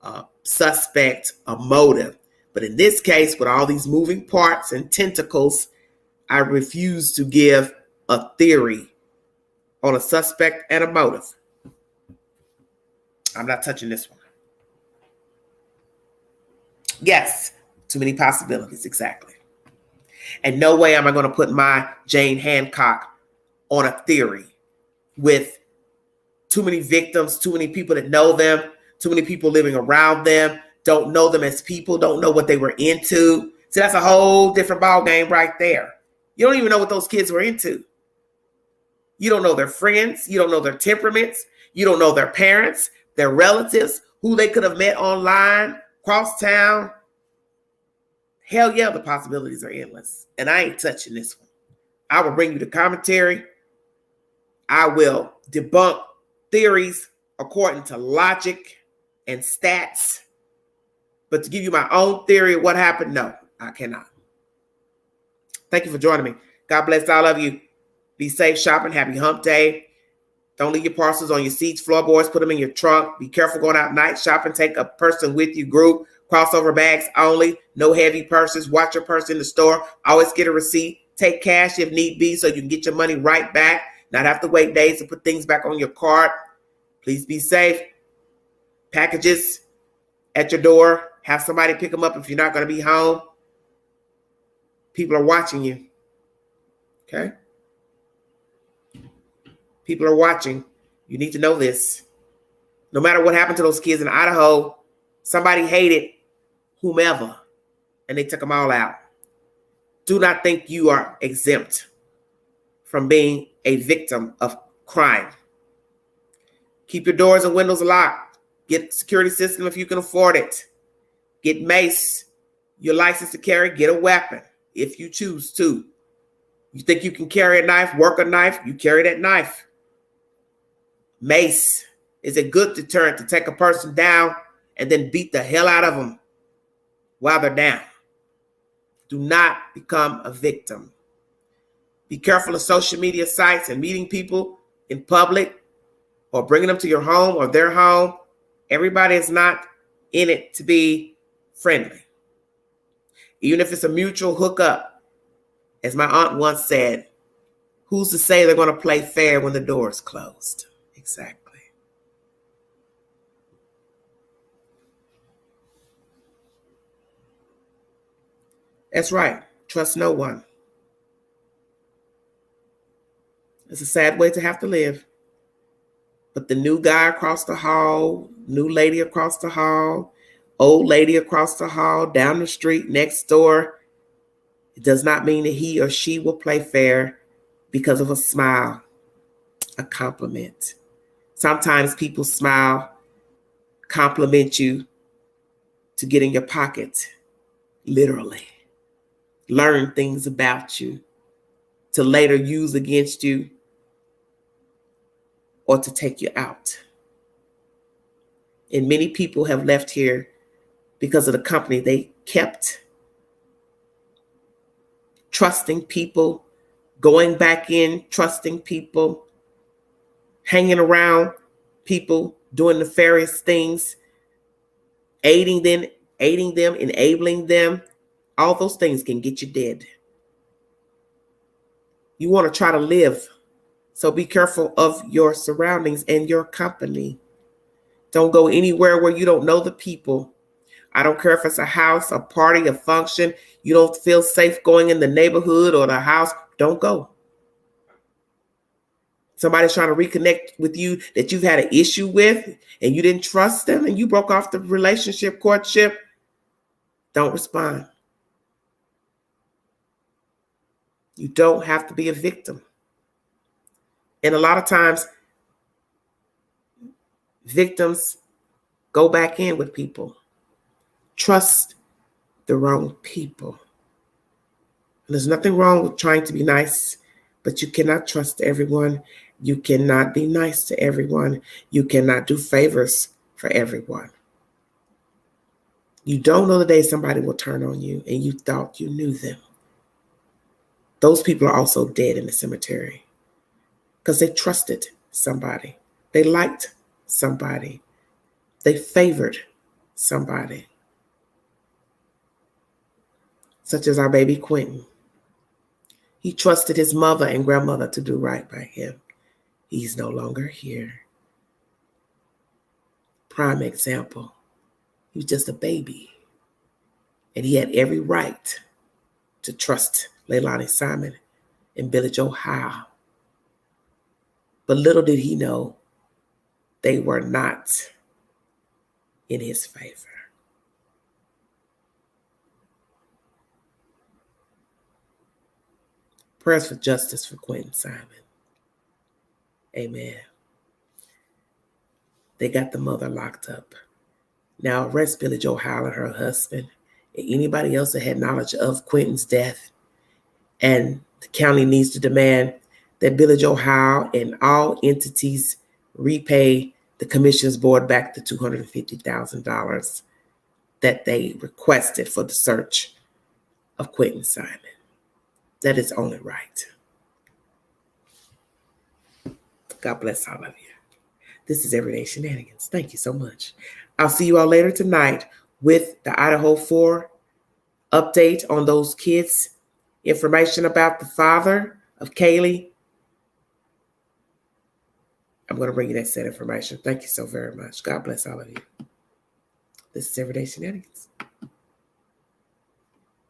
a suspect, a motive. But in this case, with all these moving parts and tentacles, I refuse to give a theory on a suspect and a motive. I'm not touching this one. Yes, too many possibilities, exactly. And no way am I going to put my Jane Hancock on a theory with too many victims, too many people that know them, too many people living around them, don't know them as people, don't know what they were into. See, that's a whole different ball game right there. You don't even know what those kids were into. You don't know their friends. You don't know their temperaments. You don't know their parents, their relatives, who they could have met online, cross town. Hell yeah, the possibilities are endless. And I ain't touching this one. I will bring you the commentary. I will debunk theories according to logic and stats. But to give you my own theory of what happened, no, I cannot. Thank you for joining me. God bless all of you. Be safe shopping. Happy hump day. Don't leave your parcels on your seats, floorboards. Put them in your trunk. Be careful going out night shopping. Take a person with you. Group. Crossover bags only. No heavy purses. Watch your purse in the store. Always get a receipt. Take cash if need be so you can get your money right back. Not have to wait days to put things back on your cart. Please be safe. Packages at your door. Have somebody pick them up if you're not going to be home. People are watching you. Okay? People are watching. You need to know this. No matter what happened to those kids in Idaho, somebody hated whomever, and they took them all out. Do not think you are exempt from being a victim of crime. Keep your doors and windows locked. Get a security system if you can afford it. Get mace, your license to carry, get a weapon if you choose to. You think you can carry a knife, work a knife, you carry that knife. Mace is a good deterrent to take a person down and then beat the hell out of them while they're down. Do not become a victim. Be careful of social media sites and meeting people in public or bringing them to your home or their home. Everybody is not in it to be friendly. Even if it's a mutual hookup, as my aunt once said, who's to say they're going to play fair when the door is closed? Exactly. That's right. Trust no one. It's a sad way to have to live. But the new guy across the hall, new lady across the hall, old lady across the hall, down the street, next door, it does not mean that he or she will play fair because of a smile, a compliment. Sometimes people smile, compliment you to get in your pocket, literally. Learn things about you to later use against you or to take you out. And many people have left here because of the company they kept, trusting people, going back in, trusting people, hanging around people, doing nefarious things, aiding them, enabling them. All those things can get you dead. You want to try to live, so be careful of your surroundings and your company. Don't go anywhere where you don't know the people. I don't care if it's a house, a party, a function. You don't feel safe going in the neighborhood or the house. Don't go. Somebody's trying to reconnect with you that you've had an issue with and you didn't trust them and you broke off the relationship, courtship. Don't respond. You don't have to be a victim. And a lot of times, victims go back in with people. Trust the wrong people. And there's nothing wrong with trying to be nice, but you cannot trust everyone. You cannot be nice to everyone. You cannot do favors for everyone. You don't know the day somebody will turn on you and you thought you knew them. Those people are also dead in the cemetery because they trusted somebody. They liked somebody. They favored somebody. Such as our baby Quentin. He trusted his mother and grandmother to do right by him. He's no longer here. Prime example. He was just a baby. And he had every right to trust Leilani Simon and Billy Joe Howe. But little did he know they were not in his favor. Prayers for justice for Quentin Simon. Amen. They got the mother locked up. Now arrest Billy Joe Howe and her husband and anybody else that had knowledge of Quentin's death. And the county needs to demand that Billy Joe Howe and all entities repay the commission's board back the $250,000 that they requested for the search of Quentin Simon. That is only right. God bless all of you. This is Everyday Shenanigans. Thank you so much. I'll see you all later tonight with the Idaho 4 update on those kids, information about the father of Kaylee. I'm going to bring you that set information. Thank you so very much. God bless all of you. This is Everyday Shenanigans.